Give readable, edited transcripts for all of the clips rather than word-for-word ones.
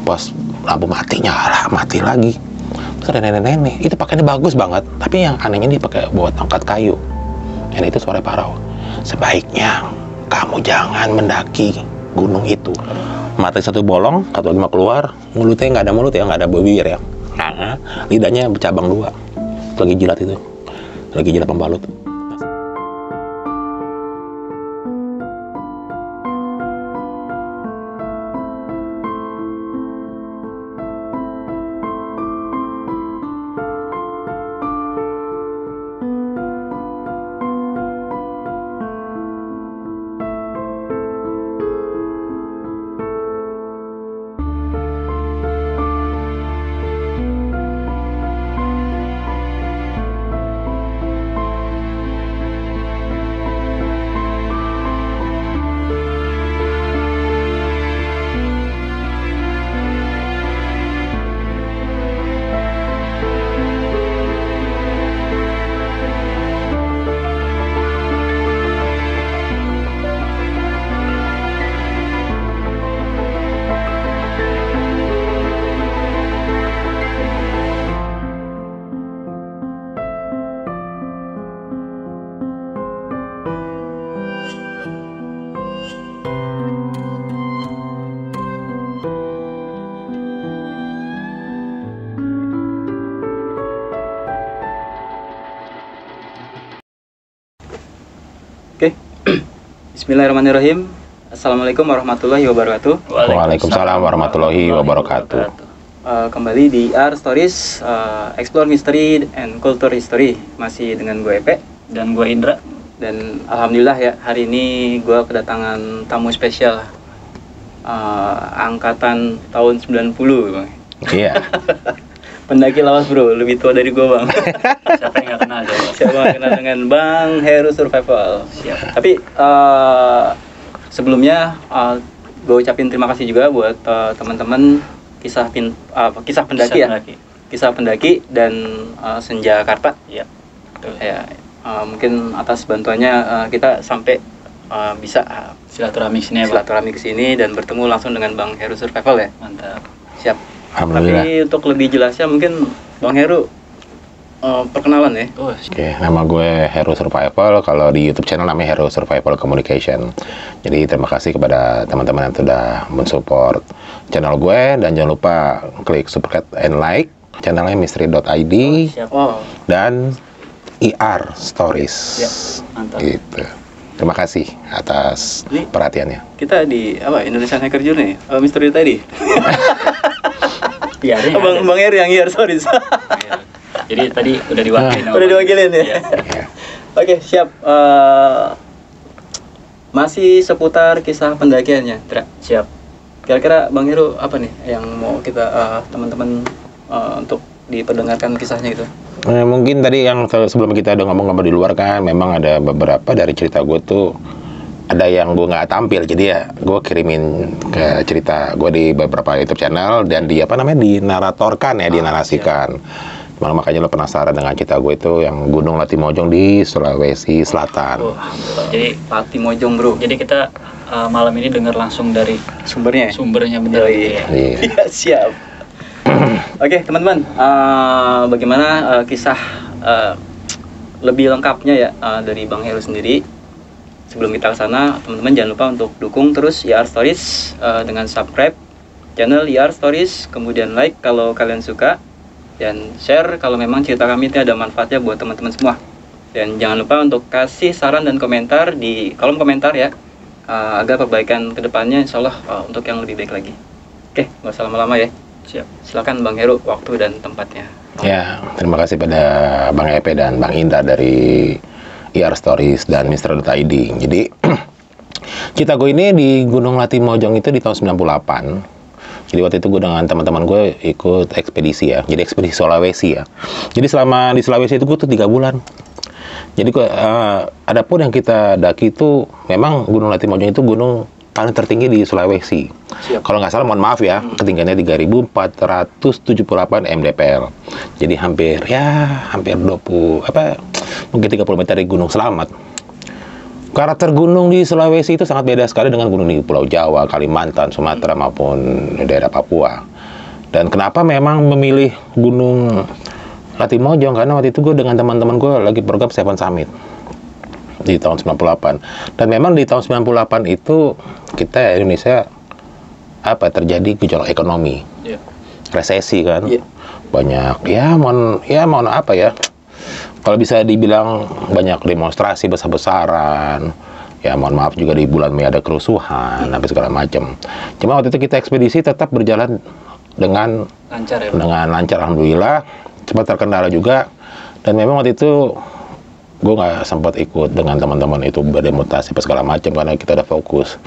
Pas lampu mati, nyala, mati lagi. Terus ada nenek-nenek, itu pakainya bagus banget, tapi yang anehnya dia pakai buat angkat kayu. Dan itu suara parau. Sebaiknya kamu jangan mendaki gunung itu. Mata satu bolong, satu lagi mau keluar, mulutnya nggak ada mulut ya, nggak ada bibir ya. Nah, lidahnya bercabang dua. Lagi jilat itu, lagi jilat pembalut. Oke. Bismillahirrahmanirrahim. Assalamualaikum warahmatullahi wabarakatuh. Waalaikumsalam warahmatullahi wabarakatuh. Kembali di IR Stories, Explore Mystery and Culture History. Masih dengan gue Epe dan gue Indra. Dan alhamdulillah ya, hari ini gue kedatangan tamu spesial, angkatan tahun 90 Bang. Iya. Pendaki lawas bro, lebih tua dari gue Bang. Siapa yang gak kenal coba? Siapa yang kenal dengan Bang Heru Survival. Siap. Tapi sebelumnya gue ucapin terima kasih juga buat teman-teman kisah pendaki ya. Kisah pendaki dan Senja Karta. Iya. Ya, mungkin atas bantuannya kita sampai bisa Silaturahmi sini ya, Pak. silaturahmi ke sini dan bertemu langsung dengan Bang Heru Survival ya. Mantap. Siap. Alhamdulillah. Tapi untuk lebih jelasnya mungkin Bang Heru perkenalan ya. Oh, Oke, nama gue Heru Survival. Kalau di YouTube channel namanya Heru Survival Communication. Jadi terima kasih kepada teman-teman yang sudah mensupport channel gue, dan jangan lupa klik subscribe and like channelnya mystery.id siap. dan IR Stories. Ya, mantap. Gitu. Terima kasih atas Ini- perhatiannya. Kita di Indonesian Hacker Journey, Mystery tadi. Biarin. Bang Heru yang IR Stories. Iya. Jadi tadi udah diwakilin. sama Udah Bang. diwakilin ya. Iya. Ya. Oke, siap. Masih seputar kisah pendakiannya, Dra. Siap. Kira-kira Bang Heru apa nih yang mau kita teman-teman untuk diperdengarkan kisahnya itu? Mungkin tadi yang sebelum kita udah ngomong-ngomong di luar kan, memang ada beberapa dari cerita gue tuh ada yang gue nggak tampil, jadi ya gue kirimin ke cerita gue di beberapa YouTube channel dan dinaratorkan ya, dinarasikan. Makanya lo penasaran dengan cerita gue itu yang Gunung Latimojong di Sulawesi Selatan. Oh, jadi Latimojong bro. jadi kita malam ini dengar langsung dari Sumbernya ya? sumbernya bener Yoi. gitu ya. Iya. Iya, siap. Oke teman-teman, bagaimana kisah lebih lengkapnya ya dari Bang Heru sendiri. Sebelum kita ke sana, teman-teman jangan lupa untuk dukung terus IR Stories dengan subscribe channel IR Stories, kemudian like kalau kalian suka, dan share kalau memang cerita kami itu ada manfaatnya buat teman-teman semua. Dan jangan lupa untuk kasih saran dan komentar di kolom komentar ya, agar perbaikan kedepannya insya Allah untuk yang lebih baik lagi. Oke, nggak usah lama-lama ya. Siap. Silakan Bang Heru, waktu dan tempatnya. Ya, terima kasih pada Bang Epe dan Bang Indra dari IR Stories dan Mr.id. Jadi cerita gue ini di Gunung Latimojong itu di tahun 98. Jadi waktu itu gue dengan teman-teman gue ikut ekspedisi ya. Jadi ekspedisi Sulawesi ya. Jadi selama di Sulawesi itu gue tuh 3 bulan. Jadi adapun yang kita daki itu memang Gunung Latimojong itu gunung paling tertinggi di Sulawesi. Siap. Kalau nggak salah, mohon maaf ya, ketinggiannya 3.478 mdpl. Jadi hampir 20 mungkin 30 meter dari Gunung Selamat. Karakter gunung di Sulawesi itu sangat beda sekali dengan gunung di Pulau Jawa, Kalimantan, Sumatera maupun daerah Papua. Dan kenapa memang memilih Gunung Latimojong? Karena waktu itu gue dengan teman-teman gue lagi program Seven Summit di tahun 98. Dan memang di tahun 98 itu kita Indonesia terjadi gejolak ekonomi, resesi kan, banyak mohon apa ya, kalau bisa dibilang banyak demonstrasi besar-besaran. Ya mohon maaf juga di bulan Mei ada kerusuhan, sampai segala macam. Cuma waktu itu kita ekspedisi tetap berjalan dengan lancar ya, dengan lancar alhamdulillah. Sempat terkendala juga, dan memang waktu itu gue nggak sempat ikut dengan teman-teman itu berdemonstrasi segala macam karena kita udah fokus.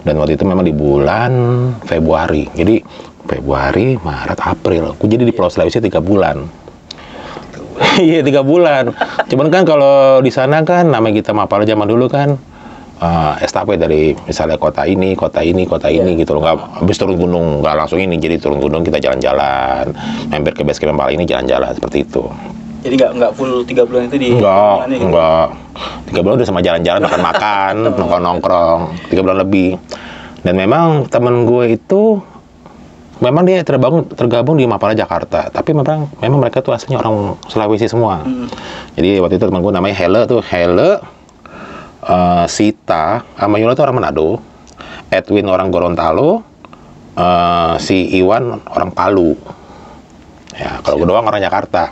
Dan waktu itu memang di bulan Februari, jadi Februari, Maret, April, gue jadi di Pulau Sulawesi 3 bulan. Iya 3 bulan. Cuman kan kalau di sana kan namanya kita mapal zaman dulu kan estafet dari misalnya kota ini gitu loh, nggak habis turun gunung nggak langsung ini, jadi turun gunung kita jalan-jalan, mampir ke base camp Mapal ini jalan-jalan seperti itu. Jadi nggak full 3 bulan itu di enggak 3 bulan udah sama jalan-jalan, makan-makan, nongkrong-nongkrong 3 bulan lebih. Dan memang temen gue itu memang dia tergabung di Mapala Jakarta, tapi memang mereka tuh aslinya orang Sulawesi semua. Jadi waktu itu temen gue namanya Hele, Sita sama Yola itu orang Manado, Edwin orang Gorontalo, si Iwan orang Palu. Ya, kalau gue doang orang Jakarta.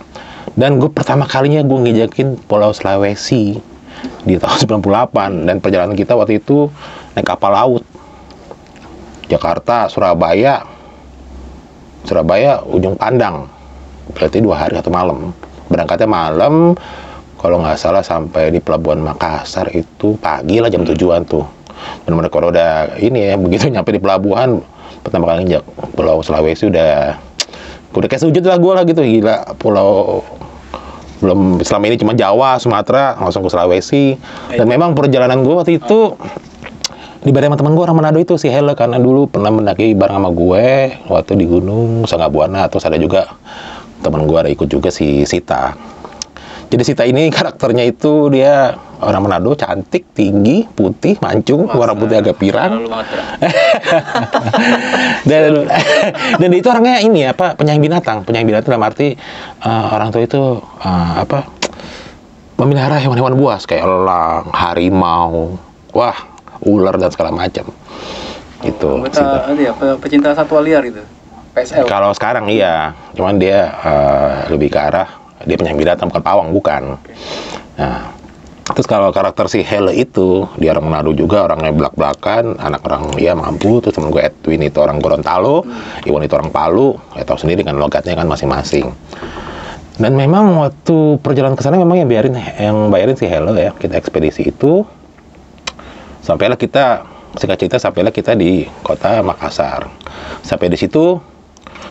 Dan gue pertama kalinya gue ngejakin Pulau Sulawesi di tahun 98, dan perjalanan kita waktu itu naik kapal laut. Jakarta, Surabaya, Ujung Pandang. Berarti 2 hari 1 malam. Berangkatnya malam. Kalau nggak salah sampai di Pelabuhan Makassar itu pagi lah, jam 7-an tuh. Dan mereka udah ini ya, begitu nyampe di pelabuhan pertama kali injak Pulau Sulawesi udah kayak sujud lah gue lah gitu, gila. Pulau belum selama ini cuma Jawa, Sumatera, langsung ke Sulawesi. Dan memang perjalanan gue waktu itu dibareng sama teman gue orang Manado itu si Hele, karena dulu pernah mendaki bareng sama gue waktu di Gunung Sanggabuana. Terus ada juga teman gue ada ikut juga si Sita. Jadi Sita ini karakternya itu dia orang Manado, cantik, tinggi, putih, mancung, warna putih agak pirang. Dan itu orangnya ini penyayang binatang dalam arti orang tua itu memelihara hewan-hewan buas kayak elang, harimau, ular dan segala macam. Itu. Pecinta satwa liar gitu. PSL. Kalau sekarang iya, cuman dia lebih ke arah dia penyayang binatang, bukan pawang, bukan. Nah, terus kalau karakter si Hele itu, dia orang Manado juga, orangnya belak-belakan, anak orang ya mampu. Terus temen gue Edwin itu orang Gorontalo, Iwan itu orang Palu, ya tahu sendiri kan logatnya kan masing-masing. Dan memang waktu perjalanan ke sana memang yang bayarin si Hele ya, kita ekspedisi itu. Sampailah kita, singkat cerita sampailah kita di kota Makassar. Sampai di situ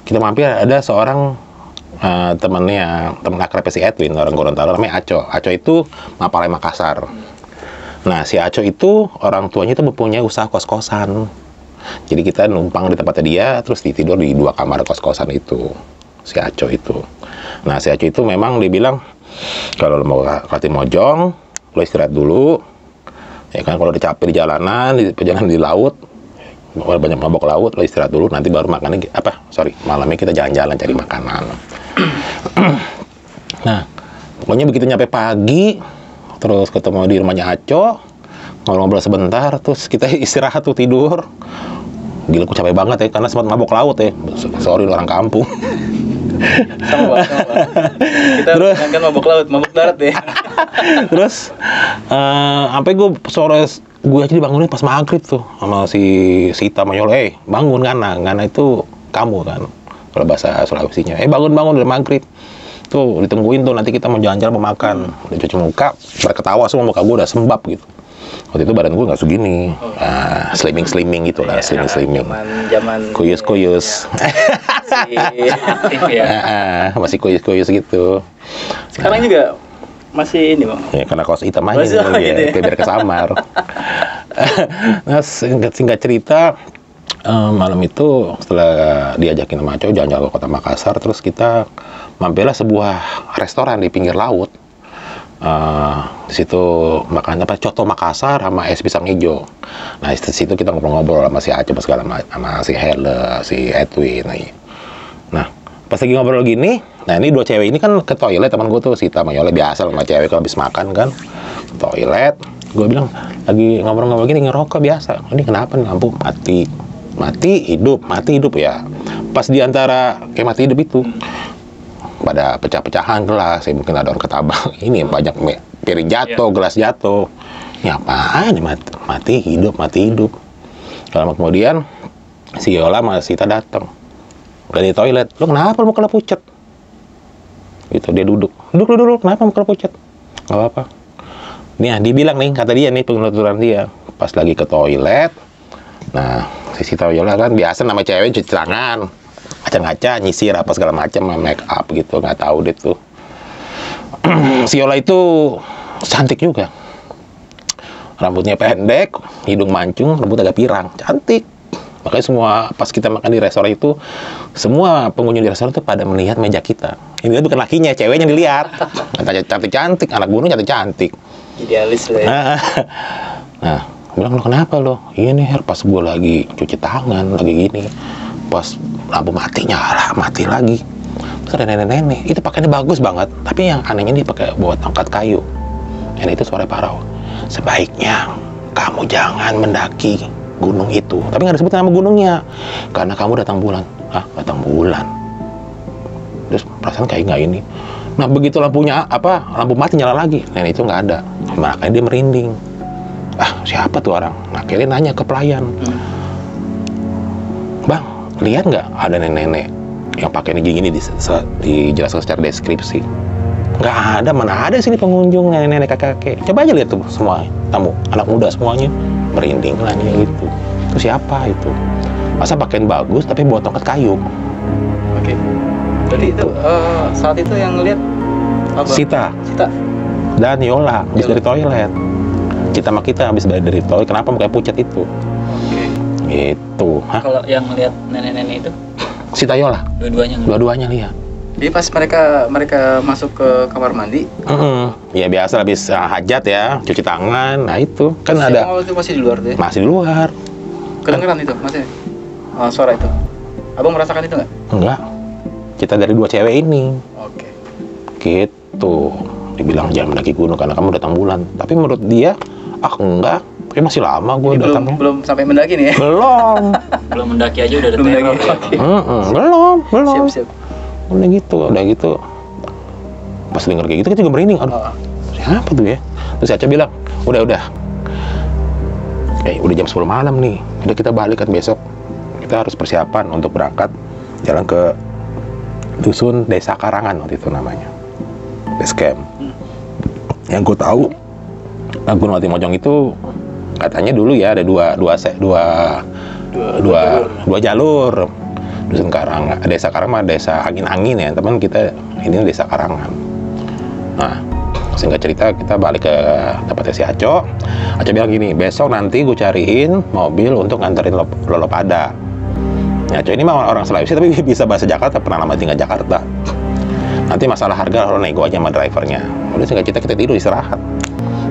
kita mampir, ada seorang temen akrab si Edwin orang Gorontalo, namanya Aco. Aco itu Mapalai Makassar. Nah si Aco itu orang tuanya itu mempunyai usaha kos-kosan. Jadi kita numpang di tempatnya dia, terus tidur di 2 kamar kos-kosan itu si Aco itu. Nah si Aco itu memang dibilang kalau lo mau ke Latimojong lo istirahat dulu ya kan, kalau udah capek di jalanan di laut, banyak mabok laut, lo istirahat dulu, nanti baru makannya malamnya kita jalan-jalan cari makanan. Nah, pokoknya begitu nyampe pagi, terus ketemu di rumahnya Aco, ngobrol-ngobrol sebentar, terus kita istirahat tuh tidur. Gila, aku capek banget ya, karena sempat mabok laut ya. Sorry orang kampung. Sama. Kita kan mabok laut, mabok darat ya. Terus, sampai gue aja dibangunin pas maghrib tuh sama si Sita Mayol. Bangun Ngana itu kamu kan, kalau bahasa Sulawesinya. Bangun dari maghrib. Tuh ditungguin tuh, nanti kita mau jalan-jalan mau makan. Udah cuci muka, mereka ketawa semua, muka gue udah sembab gitu. Waktu itu badan gue nggak segini, slimming gitu lah, slimming. Zaman kuyus. aktif ya. Masih kuyus gitu. Sekarang juga masih ini bang. Ya karena kaos hitam aja gitu ya, biar kesamar. Nah singkat cerita, malam itu setelah diajakin sama Aco jalan-jalan ke kota Makassar, terus kita mampirlah sebuah restoran di pinggir laut. Di situ makannya coto Makassar sama es pisang hijau. Nah di situ kita ngobrol-ngobrol sama si Aco sama si Hele, si Edwin. Pas lagi ngobrol gini, nah ini dua cewek ini kan ke toilet, teman gue tuh Sita sama Yola, biasa sama cewek kalau habis makan kan ke toilet. Gue bilang lagi ngobrol-ngobrol gini, ngerokok biasa. Ini kenapa nih, lampu mati, mati hidup ya. Pas di antara kayak mati hidup itu pada pecah-pecahan gelas, ya mungkin ada orang ketabrak. Ini banyak piring jatuh, gelas jatuh. Ini apaan nih, mati hidup. Lama kemudian si Yola sama Sita datang dari toilet. Lo kenapa muka lo pucet? Gitu, dia duduk, kenapa muka lo pucet? Gak apa-apa. Nih, dia bilang nih, kata dia nih, penuturan dia, pas lagi ke toilet. Nah, si Sita Yola kan biasa nama cewek cuci tangan, ngaca-ngaca, nyisir apa segala macam, make up gitu, nggak tahu deh tuh. Si Yola itu cantik juga, rambutnya pendek, hidung mancung, rambut agak pirang, cantik. Makanya semua pas kita makan di restoran itu, semua pengunjung di restoran itu pada melihat meja kita. Ini bukan lakinya, ceweknya dilihat. Cantik-cantik, anak gunung cantik-cantik. Idealis lah ya. Nah, bilang, lo kenapa lo? Iya nih Her, pas gue lagi cuci tangan, lagi gini, pas lampu mati nyala, mati lagi. Terus ada nenek-nenek, itu pakainya bagus banget, tapi yang anehnya dia pakai bawa tongkat kayu. Dan itu suara parau. Sebaiknya kamu jangan mendaki gunung itu, tapi nggak disebut nama gunungnya, karena kamu datang bulan. Hah, datang bulan? Terus perasaan kayak nggak ini. Nah begitu lampunya lampu mati nyala lagi, nenek itu nggak ada, makanya dia merinding. Ah, siapa tuh orang? Nah, akhirnya nanya ke pelayan, Bang, lihat nggak ada nenek-nenek yang pakai ini gini, dijelaskan secara deskripsi. Nggak ada, mana ada sini pengunjung nenek-nenek kakek-kakek. Coba aja lihat tuh semua tamu, anak muda semuanya merinding nanya gitu. Itu siapa itu? Masa pakaian bagus tapi bawa tongkat kayu? Oke. Jadi itu saat itu yang ngeliat apa? Sita dan Yola habis dari toilet. Kita sama kita habis dari toilet, kenapa mukanya pucat itu? Oke. Itu. Hah? Kalau yang ngeliat nenek-nenek itu Sita Yola? Dua-duanya lihat. Jadi pas mereka masuk ke kamar mandi, ya biasa habis hajat ya, cuci tangan. Nah itu kan ada. Itu masih di luar deh. Masih di luar. Kedengeran itu masih suara itu. Abang merasakan itu nggak? Enggak. Kita dari dua cewek ini. Oke. Gitu. Dibilang jangan mendaki gunung karena kamu datang bulan. Tapi menurut dia, enggak. Tapi masih lama gue datang. Belum sampai mendaki nih ya? belum mendaki aja udah ada teror ya. Belum. Siap. Udah gitu. Pas denger kayak gitu kita juga merinding. Aduh, siapa tuh ya? Terus Aca bilang, udah. Udah jam 10 malam nih. Udah kita balik kan besok. Kita harus persiapan untuk berangkat jalan ke dusun Desa Karangan waktu itu namanya. Base camp. Yang gue tahu, Gunung Latimojong itu katanya dulu ya ada dua jalur. Dusun Karangan, Desa Karangan, Desa Angin-Angin ya teman kita, ini Desa Karangan. Nah, singkat cerita kita balik ke tempatnya si Aco. Aco bilang gini, besok nanti gue cariin mobil untuk nganterin lo pada. Nah, Aco ini mah orang Sulawesi tapi bisa bahasa Jakarta, pernah lama tinggal Jakarta. Nanti masalah harga lo nego aja sama drivernya. Udah singkat cerita kita tidur istirahat,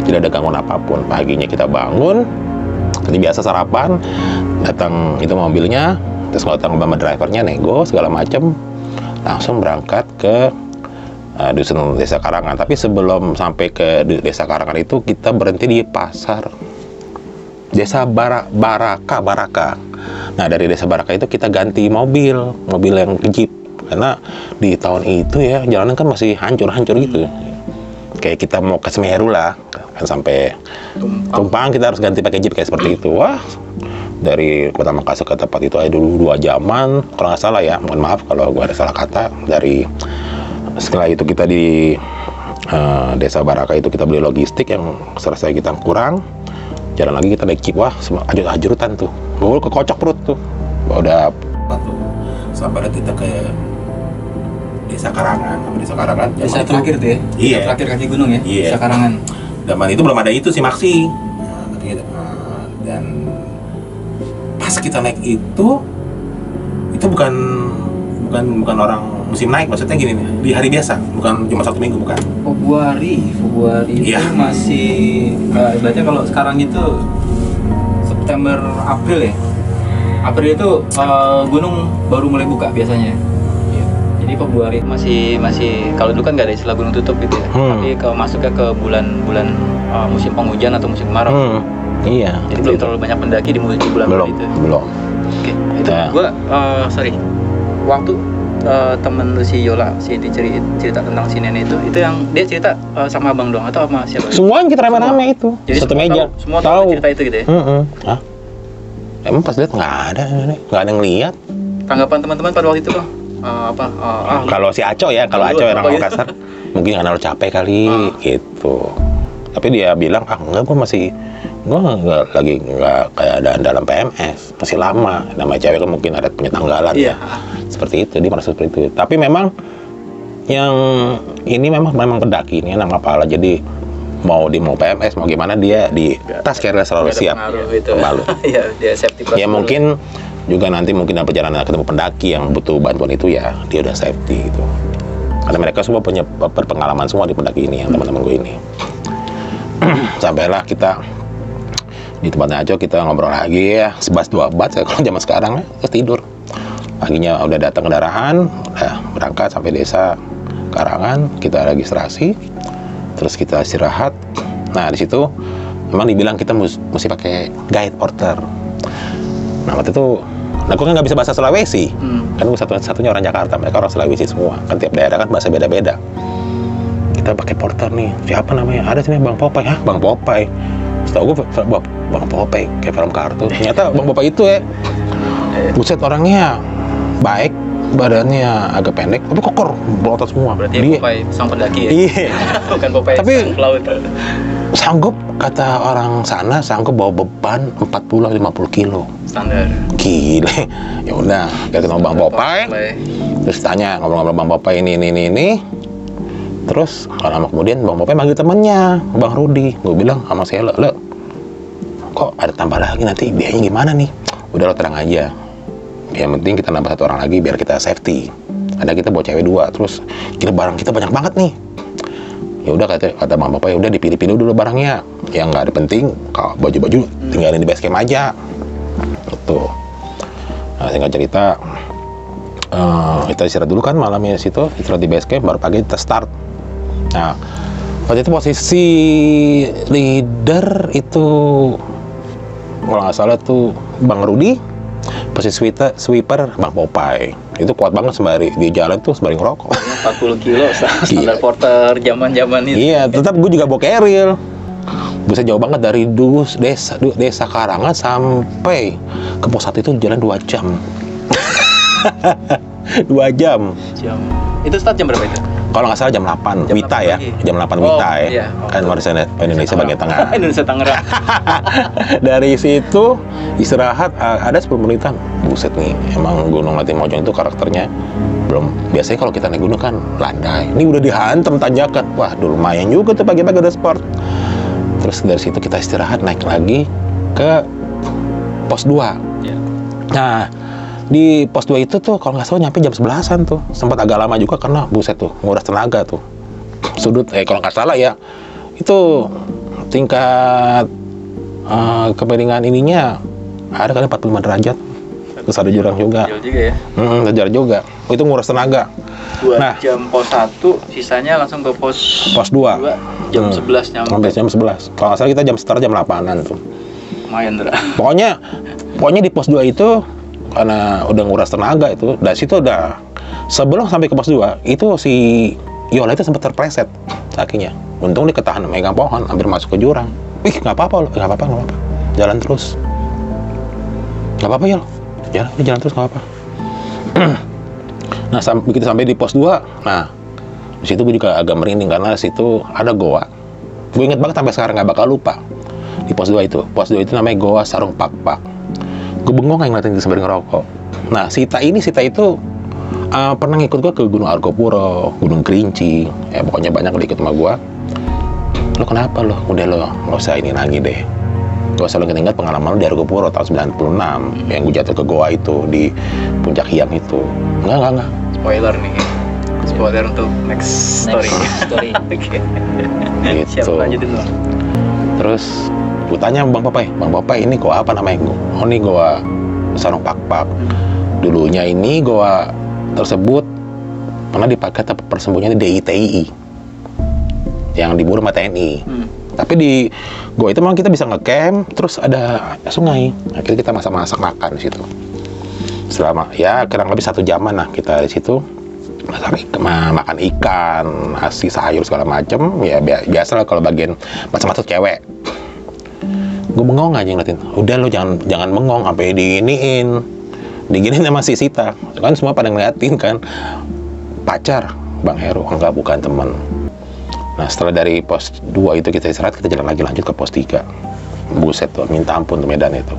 tidak ada gangguan apapun. Paginya kita bangun, seperti biasa sarapan, datang itu mobilnya. Terus kalau datang sama drivernya nego segala macam, langsung berangkat ke dusun Desa Karangan. Tapi sebelum sampai ke Desa Karangan itu kita berhenti di pasar Desa Baraka. Nah dari Desa Baraka itu kita ganti mobil yang Jeep, karena di tahun itu ya jalanan kan masih hancur gitu. Kayak kita mau ke Semeru lah, kan sampai Tumpang kita harus ganti pakai Jeep kayak seperti itu. Wah, dari Kota Makassar ke tempat itu aja dulu 2 jaman kalau nggak salah ya, mohon maaf kalau gue ada salah kata. Setelah itu kita di Desa Baraka itu kita beli logistik yang selesai kita kurang, jalan lagi kita naik Jeep. Wah hajurutan tuh, gue kekocok perut tuh. Udah sampai kita ke Desa Karangan. Desa terakhir tuh ya? Iya. Desa terakhir kaki gunung ya? Iya. Desa Karangan. Zaman itu belum ada itu si Maxi. Dan pas kita naik itu bukan orang musim naik, maksudnya gini nih, di hari biasa, bukan cuma 1 minggu, bukan. Februari itu iya. Masih ibaratnya kalau sekarang itu September April ya. April itu gunung baru mulai buka biasanya. Jadi Jadi Februari masih kalau dulu kan nggak ada istilah gunung tutup gitu ya. Tapi kalau masuknya ke bulan-bulan musim penghujan atau musim kemarau. Iya. Jadi belum terlalu banyak pendaki di bulan-bulan itu. Belum. Oke. Itu gua sorry. Waktu temen lu si Yola si Inti cerita tentang si nenek itu yang dia cerita sama abang doang atau sama siapa? Semuanya kita rame-rame itu. Jadi satu meja. Semua tahu cerita itu gitu ya. Hah? Emang pas lihat nggak ada yang lihat. Tanggapan teman-teman pada waktu itu Bang? Kalau si Aco ya, kalau Aco yang orang Makassar mungkin karena lo capek kali gitu. Tapi dia bilang enggak, gue nggak kayak ada dalam PMS, masih lama. Nama cewek kan mungkin ada punya tanggalan ya. Seperti itu, dia merasa seperti itu. Tapi memang yang ini memang pendaki ini anak kepala, jadi mau PMS mau gimana dia di tas carrier selalu siap kembali. Iya, dia safety plus. Ya mungkin juga nanti mungkin dalam perjalanan ketemu pendaki yang butuh bantuan itu ya dia udah safety gitu. Karena mereka semua punya berpengalaman semua di pendaki ini, yang teman-teman gue ini. Sampailah kita di tempatnya Aco, kita ngobrol lagi ya, sebas dua bat saya kalau zaman sekarang ya, terus tidur. Paginya udah datang kendaraan, udah berangkat sampai desa Karangan, kita registrasi, terus kita istirahat. Nah di situ memang dibilang kita mesti pakai guide porter. Nah waktu itu, aku kan nggak bisa bahasa Sulawesi, kan gue satunya orang Jakarta, mereka orang Sulawesi semua, kan tiap daerah kan bahasa beda-beda. Kita pakai porter nih, siapa namanya? Ada sini Bang Popeye, Bang Popeye. Setahu gue Bang Popeye kayak film kartun. Ternyata Bang Popeye itu buset orangnya baik, badannya agak pendek, tapi kokor, berotot semua. Berarti dia Popeye sang pendaki ya? Iya. Bukan Popeye tapi sang pelaut. Sanggup, kata orang sana, sanggup bawa beban 40-50 kilo. Standar. Gile. Ya udah, kita ketemu Bang Popeye. Terus tanya, ngobrol-ngobrol Bang Popeye ini. Terus lama kemudian Bang Popeye manggil temennya, Bang Rudi. Gue bilang sama saya, lo kok ada tambah lagi, nanti biayanya gimana nih? Udah lo tenang aja. Yang penting kita nambah satu orang lagi biar kita safety. Ada kita bawa cewek 2, terus kita barang kita banyak banget nih. Ya udah kata Bang Popeye, udah dipilih-pilih dulu barangnya. Yang nggak ada penting, kalau baju-baju tinggalin di base camp aja. Gitu. Nah, singkat cerita, kita istirahat dulu kan malamnya situ, istirahat di base camp, baru pagi kita start. Nah, waktu itu posisi leader itu kalau nggak salah tuh Bang Rudi, posisi sweeper Bang Popeye. Itu kuat banget sembari di jalan tuh sembari ngerokok. 40 kilo standar porter zaman-zaman itu. Iya, tetap gue juga bawa carrier. Bisa jauh banget dari desa Karangan sampai ke pos 1 itu jalan 2 jam. 2 jam. Itu start jam berapa itu? Kalau nggak salah jam 8 Wita ya. Jam 8 Wita ya. Iya. Kan warisan Indonesia bagian tengah. Indonesia Tangerang. Dari situ istirahat ada 10 menitan. Buset nih, emang Gunung Latimojong itu karakternya belum. Biasanya kalau kita naik gunung kan landai. Ini udah dihantam tanjakan. Wah, dulu lumayan juga tuh pagi-pagi udah sport. Terus dari situ kita istirahat, naik lagi ke pos 2. Yeah. Nah, di pos 2 itu tuh kalau nggak salah nyampe jam 11-an tuh. Sempat agak lama juga karena buset tuh, nguras tenaga tuh. Sudut, kalau nggak salah ya, itu tingkat kemiringan ininya ada kali 45 derajat. Terus ada jurang juga. Jauh juga ya? Sejar juga. Oh, itu nguras tenaga. 2 jam pos 1, sisanya langsung ke pos 2. Jam 11 nyampe. Sampai jam 11. Kalau nggak salah kita start jam 8-an tuh. Lumayan, Dra. Pokoknya di pos 2 itu, karena udah nguras tenaga itu, dari situ udah, sebelum sampai ke pos 2, itu si Yola itu sempat terpleset kakinya. Untung dia ketahan megang pohon, hampir masuk ke jurang. Nggak apa-apa. Jalan terus. Nggak apa-apa, Yol. Jalan terus, nggak apa-apa. Nah, begitu sampai di pos 2, nah, di situ gue juga agak merinding karena situ ada goa. Gue inget banget sampai sekarang, nggak bakal lupa. Di pos 2 itu. Pos 2 itu namanya Goa Sarung Pak. Gue bengong kayak ngeliatin dia sembari ngerokok. Nah, Sita itu pernah ngikut gue ke Gunung Argopuro, Gunung Kerinci. Ya, pokoknya banyak ikut sama gue. Lo kenapa lo? Udah lo, nggak usah ini lagi deh. Gue selalu ingat pengalaman lo di Argopuro tahun 96. Yang gue jatuh ke goa itu, di Puncak Hyang itu. Enggak. Spoiler nih. Spoiler untuk next story. Oke. Gitu. Siap, lanjutin lo. Terus gue tanya Bang Popeye ini goa apa namanya? Oh, ini Goa Sarung Pak. Dulunya ini goa tersebut pernah dipakai tempat persembunyian di DITII yang diburu sama TNI. Tapi di gua itu memang kita bisa ngecamp, terus ada sungai. Akhirnya kita masak makan di situ. Selama ya kurang lebih 1 jaman lah kita di situ. Makan ikan, nasi, sayur segala macem. Ya biasa lah kalau bagian macam-macam cewek. Gue bengong aja ngeliatin. Udah lo jangan bengong sampai diginiin sama si Sita. Kan semua pada ngeliatin kan. Pacar Bang Heru, enggak, bukan teman. Nah setelah dari pos 2 itu kita istirahat, kita jalan lagi lanjut ke pos 3. Buset tuh, minta ampun tuh medan itu.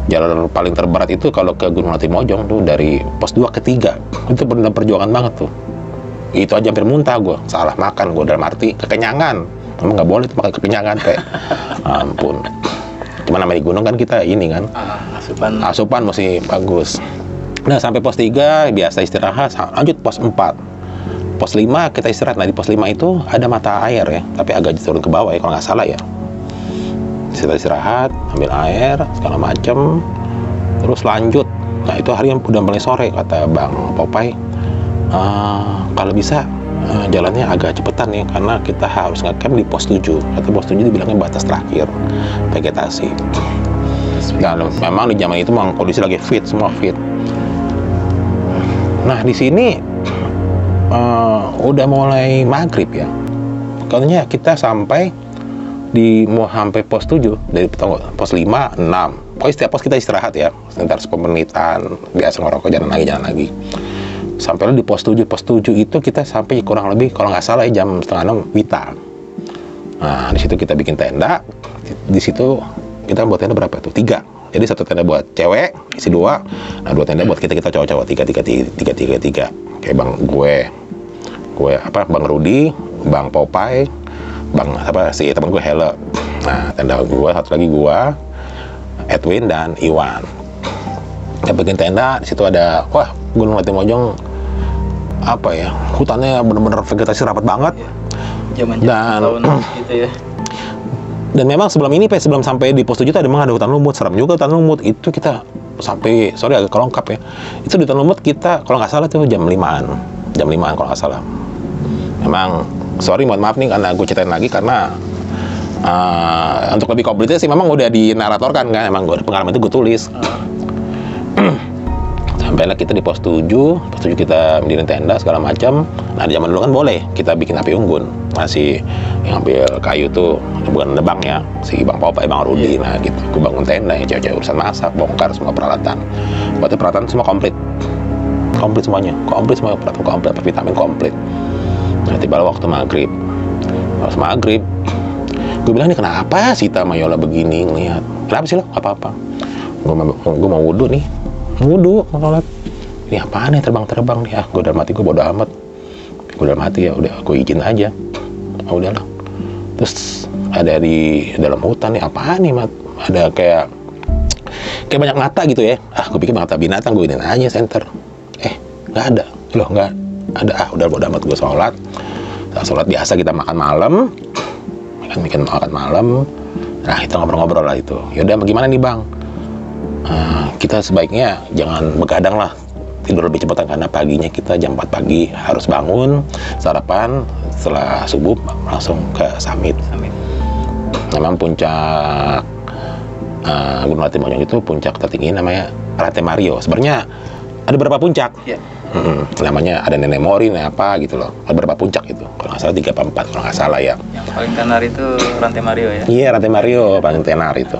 Jalan paling terberat itu kalau ke Gunung Latimojong tuh dari pos 2 ke 3. Itu benar perjuangan banget tuh. Itu aja hampir muntah gue, salah makan gue dalam arti kekenyangan. Emang nggak boleh tuh makan kekenyangan kayak. Ampun. Cuman namanya di gunung kan kita ini kan. Asupan mesti bagus. Nah sampai pos 3 biasa istirahat, lanjut pos 4. Pos 5 kita istirahat. Nah di pos 5 itu ada mata air ya, tapi agak turun ke bawah ya kalau nggak salah ya. Kita istirahat, ambil air segala macem, terus lanjut. Nah itu hari yang udah mulai sore, kata Bang Popeye, kalau bisa jalannya agak cepetan ya, karena kita harus ngecamp di pos 7. Kata pos 7 dibilangnya batas terakhir vegetasi. Dan memang di zaman itu memang kondisi lagi fit, semua fit. Nah di sini udah mulai maghrib ya. Katanya kita sampai mau sampai pos 7 dari pos 5, 6. Pokoknya setiap pos kita istirahat ya, sebentar 10 menitan, biasa ngerokok, jalan lagi. Sampailah di pos 7. Pos 7 itu kita sampai kurang lebih kalau nggak salah ya jam 5:30 WITA. Nah di situ kita bikin tenda. Di situ kita buat tenda berapa tuh? 3. Jadi 1 tenda buat cewek isi 2. Nah 2 tenda buat kita cowok-cowok 3. Kayak Bang Rudi, Bang Popeye, si temen gue Hele. Nah tenda gue, satu lagi gue, Edwin dan Iwan. Kita bikin tenda. Di situ ada Gunung Latimojong apa ya, hutannya bener-bener vegetasi rapat banget. Dan gitu ya. Dan memang sebelum sampai di pos 7 tadi memang ada hutan lumut, serem juga hutan lumut. Itu kita sampai agak kelongkap ya. Itu di hutan lumut kita kalau nggak salah tuh jam 5-an kalau nggak salah. Memang mohon maaf nih karena gue ceritain lagi karena untuk lebih komplitnya sih memang udah dinaratorkan kan, emang pengalaman itu gue tulis. Sampailah kita di pos 7 kita mendirikan tenda segala macam. Nah di zaman dulu kan boleh kita bikin api unggun, masih yang ambil kayu tuh bukan nebang ya, si Bang Popeye, Bang Rudi. Nah gitu, gue bangun tenda ya, cewek-cewek urusan masak, bongkar semua peralatan. Berarti peralatan semua komplit semuanya, peralatan komplit, vitamin komplit. Nah tiba waktu maghrib, gue bilang, nih kenapa Sita Mayola begini ngeliat? Kenapa sih lo? Apa-apa? Gue mau wudhu nih, mau sholat. Ini apaan nih terbang-terbang nih? Gue dalam hati gue bodo amat. Gue dalam hati ya udah, gue izin aja. Udahlah. Terus ada di dalam hutan nih, apaan nih Mat? Ada kayak banyak mata gitu ya. Gue pikir mata binatang, gue ini aja center. Nggak ada. Loh nggak ada. Udah bodo amat, gue sholat. Sholat biasa kita makan malam. Makan malam. Nah kita ngobrol-ngobrol lah itu. Yaudah bagaimana nih Bang? Kita sebaiknya jangan begadang lah, tidur lebih cepat karena paginya kita jam 4 pagi harus bangun, sarapan, setelah subuh langsung ke summit. Memang puncak Gunung Latimojong itu puncak tertinggi namanya Rantai Mario. Sebenarnya ada beberapa puncak. Namanya ada Nenek Mori, apa gitu loh. Ada beberapa puncak itu. Kalau nggak salah 3 atau 4 kalau nggak salah ya. Yang paling tenar itu Rantai Mario ya? Iya, Rantai Mario paling tenar itu.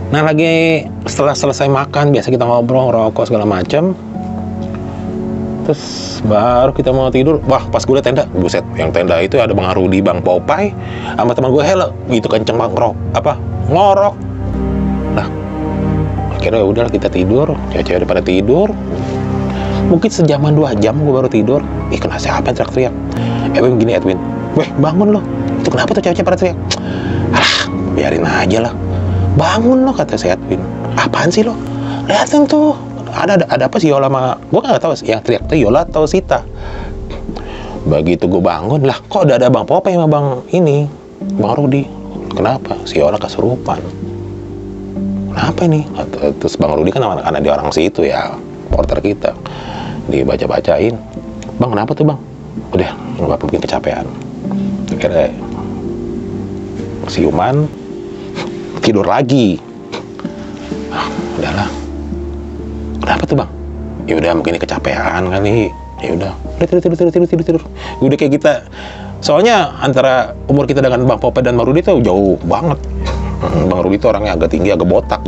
Nah lagi setelah selesai makan, biasa kita ngobrol, rokok segala macam. Terus baru kita mau tidur. Wah pas gue liat tenda, buset, yang tenda itu ada Bang Rudi, Bang Popeye, sama teman gue Hele. Gitu kenceng banget ngorok. Nah akhirnya udah kita tidur, cewek-cewek pada tidur. Mungkin sejaman 2 jam gue baru tidur. Kenapa siapa yang teriak-teriak? Edwin, weh bangun lo. Itu kenapa tuh cewek-cewek pada teriak? Biarin aja lah. Bangun lo, kata si Edwin. Apaan sih lo? Lihatin tuh. Ada apa sih Yola sama... Gue nggak tahu yang teriak tuh Yola atau Sita. Begitu gue bangun, lah kok ada Bang Popeye sama Bang Rudi. Kenapa? Si Yola kesurupan. Kenapa ini? Terus Bang Rudi kan anak-anak di orang situ ya, porter kita. Dibaca-bacain. Bang, kenapa tuh bang? Udah, bapak mungkin kecapean. Akhirnya siuman, tidur lagi. Udahlah. Kenapa tuh bang? Ya udah, mungkin kecapean kali. Ya udah tidur. Udah kayak kita. Soalnya antara umur kita dengan Bang Pope dan Marudi tuh jauh banget. Bang Rudi itu orangnya agak tinggi, agak botak,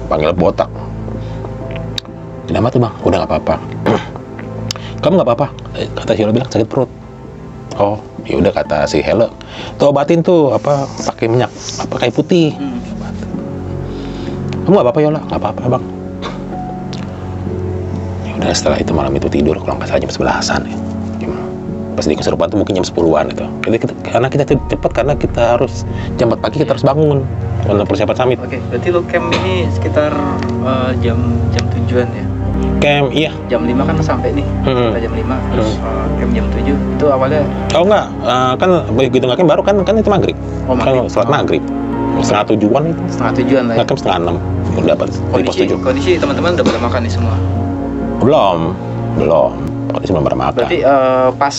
panggil botak. Kenapa tuh bang? Udah nggak apa-apa. Kamu nggak apa-apa? Kata si Helo bilang sakit perut. Oh, ya udah kata si Helo. Tuh obatin tuh apa? Pakai minyak apa kayu putih. Kamu nggak apa-apa Yola? Nggak apa-apa bang. Ya udah setelah itu malam itu tidur kalau nggak salah jam 11-an ya. Pas di kesurupan tuh mungkin jam 10-an itu. Karena kita cepat karena kita harus jam 4 pagi kita harus bangun untuk persiapan summit. Oke, berarti lo camp ini sekitar jam 7-an ya? Camp, iya. Jam 5 kan sampai nih, kita jam 5, terus camp jam 7, itu awalnya? Oh enggak, kan begitu nggak camp baru kan itu maghrib. Oh maghrib. Kan sholat maghrib. Setengah 7-an itu. Setengah 7-an lah ya? Nggak camp setengah 6. Udah dapat di pos 7. Kondisi teman-teman udah pada makan nih semua? Belum. Kondisi belum pada makan. Berarti pas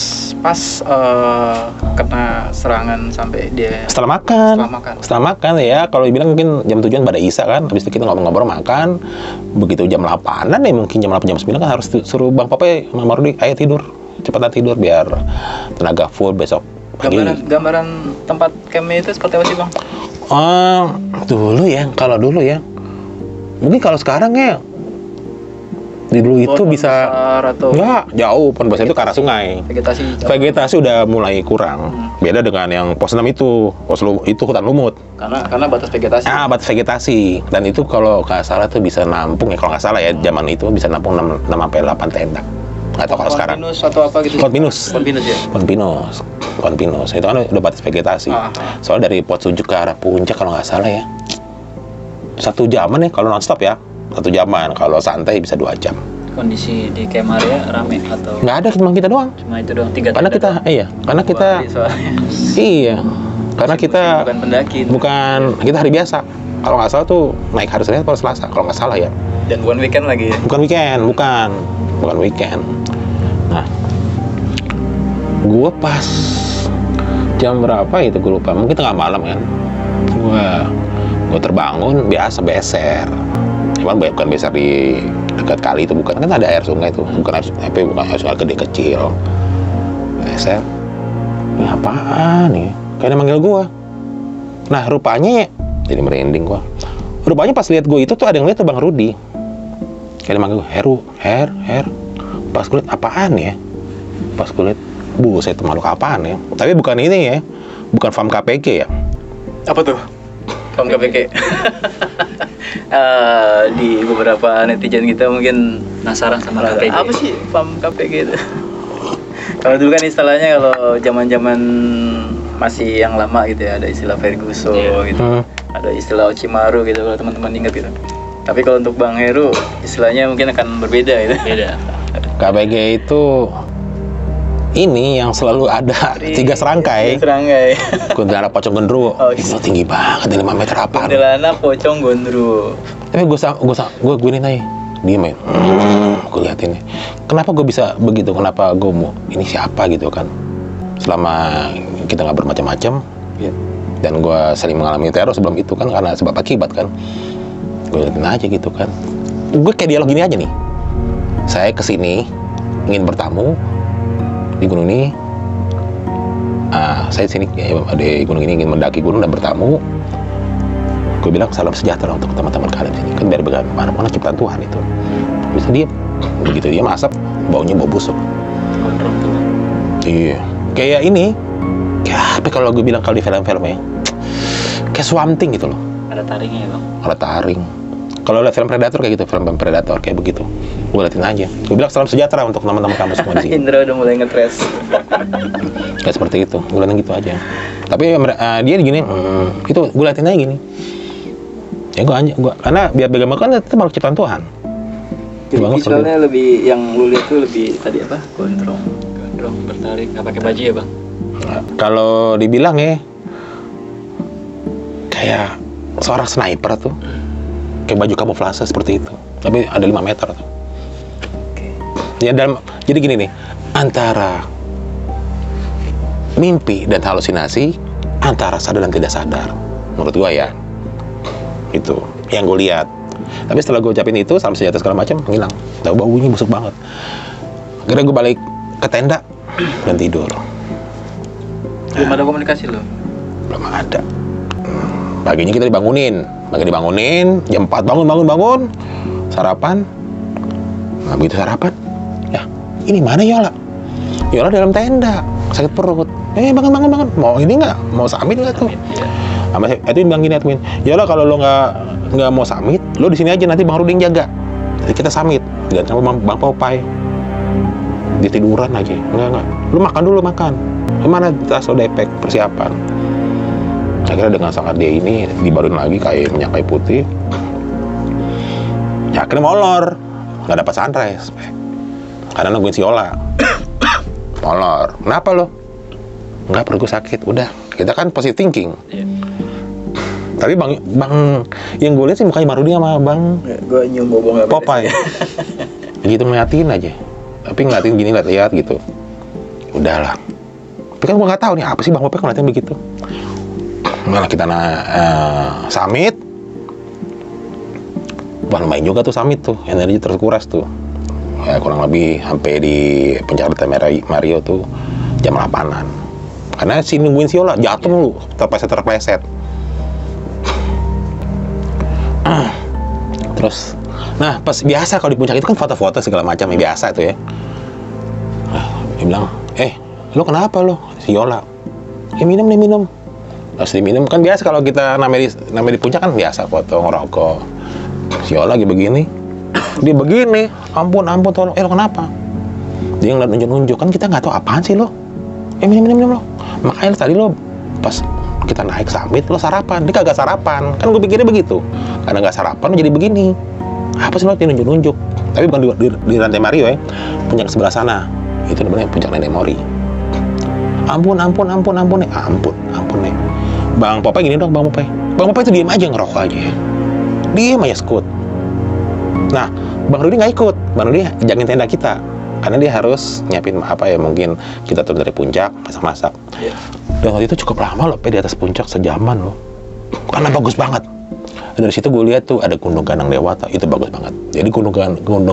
kena serangan sampai dia Setelah makan ya, kalau dibilang mungkin jam 7-an pada Isya kan, habis itu kita ngobrol-ngobrol makan, begitu jam 8-an ya, mungkin jam 8 jam 9 kan harus suruh Bang Pope sama Marudi, ayo tidur, cepetan tidur biar tenaga full besok pagi. Gambaran tempat campnya itu seperti apa sih Bang? Kalau dulu ya, mungkin kalau sekarang ya di dulu itu bisa atau nggak jauh, pon besar itu ke arah sungai. Vegetasi udah mulai kurang. Beda dengan yang pos 6 itu, itu hutan lumut. Karena batas vegetasi. Batas vegetasi. Dan itu kalau nggak salah tuh bisa nampung ya, kalau nggak salah ya zaman itu bisa nampung 6 sampai 8 tenda. Nggak tahu kalau sekarang. Konpinus atau apa gitu? Konpinus. Itu kan udah batas vegetasi. Soalnya dari pos 7 ke arah puncak kalau nggak salah ya 1 jaman ya kalau nonstop ya. 1 jaman, kalau santai bisa 2 jam. Kondisi di camp area rame atau? Nggak ada, cuma kita doang. Cuma itu doang, 3 karena kita, karena kita, karena kita bukan pendaki. Bukan, kita hari biasa. Kalau nggak salah tuh naik hari Senin atau Selasa, kalau nggak salah ya. Dan bukan weekend lagi ya? Bukan weekend. Nah, gue pas jam berapa itu gue lupa, mungkin tengah malam kan. Gue terbangun, biasa beser. Cuman bukan besar di dekat kali itu, bukan, kan ada air sungai itu, bukan air sungai gede kecil. Beser, ini apaan nih? Kayaknya manggil gua. Nah rupanya, jadi merinding gua. Rupanya pas lihat gua itu tuh ada yang lihat tuh Bang Rudi. Kayaknya manggil gua, Her. Pas gua lihat apaan ya? Pas gua lihat, buset itu makhluk apaan ya? Tapi bukan ini ya, bukan farm KPG ya. Apa tuh? Farm KPG. Di beberapa netizen kita mungkin penasaran sama KPG. Apa sih farm KPG itu? Kalau dulu kan istilahnya, kalau zaman-zaman masih yang lama gitu ya, ada istilah Ferguson gitu, ada istilah Ocimaru gitu kalau teman-teman ingat gitu. Tapi kalau untuk Bang Heru, istilahnya mungkin akan berbeda gitu. Beda. KPG itu ini yang selalu ada 3 serangkai. Kuntilanak, pocong, gondru. Itu tinggi banget, 5 meter apa? Kuntilanak, pocong, gondru. Tapi gue gini aja, diem ya. Gue liatin nih. Kenapa gue bisa begitu? Kenapa gue mau ini siapa gitu kan? Selama kita nggak bermacam-macam, dan gue sering mengalami teror sebelum itu kan karena sebab akibat kan. Gue liatin aja gitu kan. Gue kayak dialog gini aja nih. Saya kesini ingin bertamu di gunung ini, saya sini ya, di gunung ini ingin mendaki gunung dan bertamu. Gue bilang salam sejahtera untuk teman-teman kalian sini, kan biar bagaimana ciptaan Tuhan itu. Bisa dia, begitu dia masak, baunya bau busuk. Iya, kayak ini, kayak apa kalau gue bilang kalau di film-filmnya, kayak Swamp Thing gitu loh. Ada taringnya ya Bang? Ada taring. Kalau lihat film Predator kayak gitu, film Predator kayak begitu. Gue liatin aja. Gue bilang salam sejahtera untuk teman-teman kamu semua di sini. Indra udah mulai ngetres. Kayak seperti itu. Gue liatin gitu aja. Tapi dia gini, itu gue liatin aja gini. Ya gue karena biar bagaimanapun itu makhluk ciptaan Tuhan. Jadi visualnya lebih, yang lu lihat tuh lebih tadi apa? Gondrong bertaring, nggak pakai baju ya Bang? Nah, kalau dibilang ya, kayak seorang sniper tuh. Kayak baju kamuflase seperti itu, tapi ada 5 meter tuh. Ya, jadi gini nih, antara mimpi dan halusinasi, antara sadar dan tidak sadar. Menurut gua ya, itu yang gue lihat. Tapi setelah gue ucapin itu, salam sejahtera segala macam, hilang. Tahu baunya busuk banget. Akhirnya gue balik ke tenda dan tidur. Belum ada komunikasi lo? Belum ada. Paginya kita dibangunin, jam 4 bangun, sarapan. Nah, begitu sarapan, ya ini mana Yola? Yola dalam tenda, sakit perut. Bangun. Mau ini nggak? Mau samit nggak tuh? Sama Edwin bilang gini, Edwin, Yola kalau lo nggak mau samit, lo di sini aja, nanti Bang Rudi yang jaga. Jadi kita samit, dan sama Bang Popeye. Dia tiduran aja, enggak. Lo makan dulu, makan. Kemana tas lo depek persiapan? Akhirnya dengan sangat dia ini dibaruin lagi kayak minyak kayu putih. Ya akhirnya molor, nggak dapat sunrise. Karena nungguin si Yola. Molor. Kenapa lo? Nggak, perut gue sakit. Udah, kita kan positive thinking. Iya. Tapi bang yang gue lihat sih mukanya Marudi sama Bang Gue nyium bobong Popeye. Gitu ngeliatin aja. Tapi ngeliatin gini, lihat gitu. Udahlah. Tapi kan gue nggak tahu nih apa sih Bang Popeye ngeliatin begitu. Malah kita summit. Wah, lumayan juga tuh summit tuh, energi terkuras tuh. Ya kurang lebih sampai di puncak Mario tuh jam 8-an. Karena si nungguin si Yola jatuh mulu, terpleset. Terus, nah pas biasa kalau di puncak itu kan foto-foto segala macam ya, biasa itu ya. Dia bilang, lo kenapa lo? Si Yola, minum. Terus diminum, kan biasa kalau kita namanya di puncak kan biasa foto, ngerokok. Si Yola lagi begini, dia begini, ampun tolong, lo kenapa? Dia ngeliat nunjuk-nunjuk, kan kita nggak tahu apaan sih lo. Minum lo. Makanya tadi lo pas kita naik summit lo sarapan, dia kagak sarapan. Kan gue pikirnya begitu. Karena nggak sarapan jadi begini. Apa sih lo, dia nunjuk-nunjuk. Tapi bukan di lantai Mario ya, puncak sebelah sana. Itu namanya puncak Nenek Mori. Ampun nih. Bang Popeye gini dong, Bang Popeye itu diem aja, ngerokok aja. Diem aja skut. Nah, Bang Rudi nggak ikut. Bang Rudi jagain tenda kita. Karena dia harus nyiapin mungkin kita turun dari puncak, masak-masak. Iya. Dan waktu itu cukup lama loh, di atas puncak sejaman loh. Karena bagus banget. Dan dari situ gue lihat tuh ada Gunung Ganang Dewata, itu bagus banget. Jadi Gunung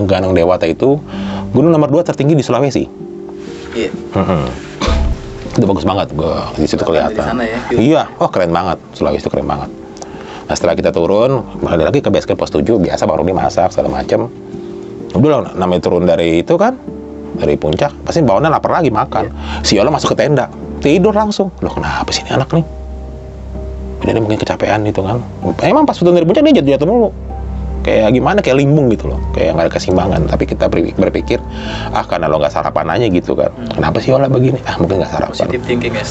Ganang Dewata itu gunung nomor 2 tertinggi di Sulawesi. Iya. Itu bagus banget, gue di situ kelihatan. Di sana ya. Iya, keren banget. Sulawesi itu keren banget. Nah setelah kita turun, balik lagi ke base camp pos 7, biasa Bang Rudi masak segala macem. Udah lah, namanya turun dari itu kan, dari puncak, pasti bawaannya lapar lagi makan. Si Yola masuk ke tenda, tidur langsung. Loh kenapa sih ini anak nih? Dia mungkin kecapean gitu kan. Emang pas turun dari puncak dia jatuh mulu. Kayak gimana, kayak limbung gitu loh. Kayak nggak ada keseimbangan. Tapi kita berpikir, karena lo nggak sarapan aja gitu kan. Kenapa sih Yola begini? Mungkin nggak sarapan. Positive thinking ya,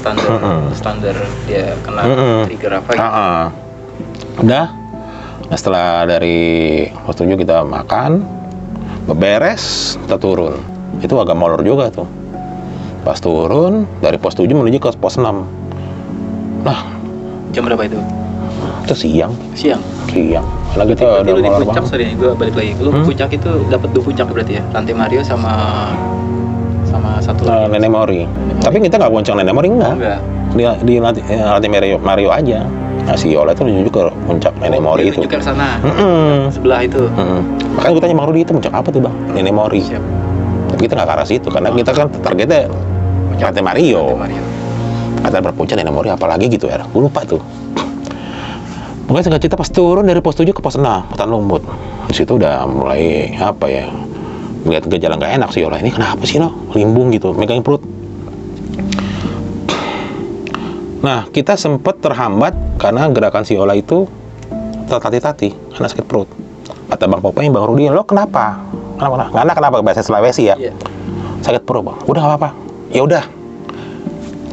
standar dia kena trigger apa gitu. Udah. Nah setelah dari pos 7 kita makan, beberes, kita turun. Itu agak molor juga tuh. Pas turun, dari pos 7 menuju ke pos 6. Nah, jam berapa itu? Itu siang. Karena kita udah lu di molor puncak, banget. sorry, gue balik lagi. Lu puncak itu dapat 2 puncak berarti ya? Lantai Mario sama satu lagi. Nenek Mori. Tapi kita nggak puncak Nenek Mori, enggak. Di lantai Mario aja. Nah, si Yola itu menuju ke puncak Nenek Mori itu. Menuju ke sana. Sebelah itu. Makanya gue tanya Bang Rudi, itu puncak apa tuh Bang? Nenek Mori. Siap. Tapi kita nggak ke arah situ, karena kita kan targetnya lantai Mario. Kata berpuncak Nenek Mori apalagi gitu ya. Gue lupa tuh. Pokoknya singkat cerita pas turun dari pos 7 ke pos 6, Hutan Lumut. Di situ udah mulai melihat gejala nggak enak sih Yola. Ini kenapa sih limbung gitu, megangin perut. Nah, kita sempat terhambat karena gerakan si Yola itu tertatih-tatih karena sakit perut. Kata Bang Popeye, Bang Rudi, lo kenapa? Kenapa bahasa Sulawesi ya? Yeah. Sakit perut, Bang. Udah nggak apa-apa. Ya udah.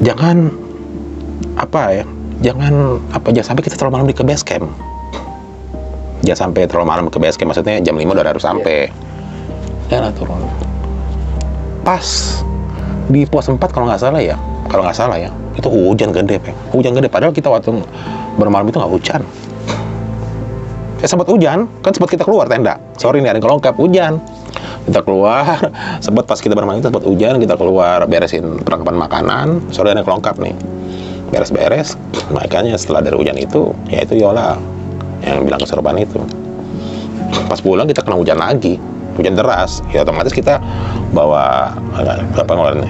Jangan sampai kita terlalu malam ke base camp. Jangan sampai terlalu malam ke base camp, maksudnya jam 5 udah harus sampai. Jangan turun. Pas di pos 4 kalau nggak salah ya, itu hujan gede, padahal kita waktu bermalam itu nggak hujan. Sempat hujan, kan sempat kita keluar tenda. Sorry nih, ada yang kelongkap, hujan. Kita keluar, sempat pas kita bermain itu sempat hujan, kita keluar beresin perlengkapan makanan, sore ada kelongkap nih. Beres-beres, makanya setelah dari hujan itu, ya itu Yola yang bilang kesurupan itu. Pas pulang kita kena hujan lagi, hujan deras, ya otomatis kita bawa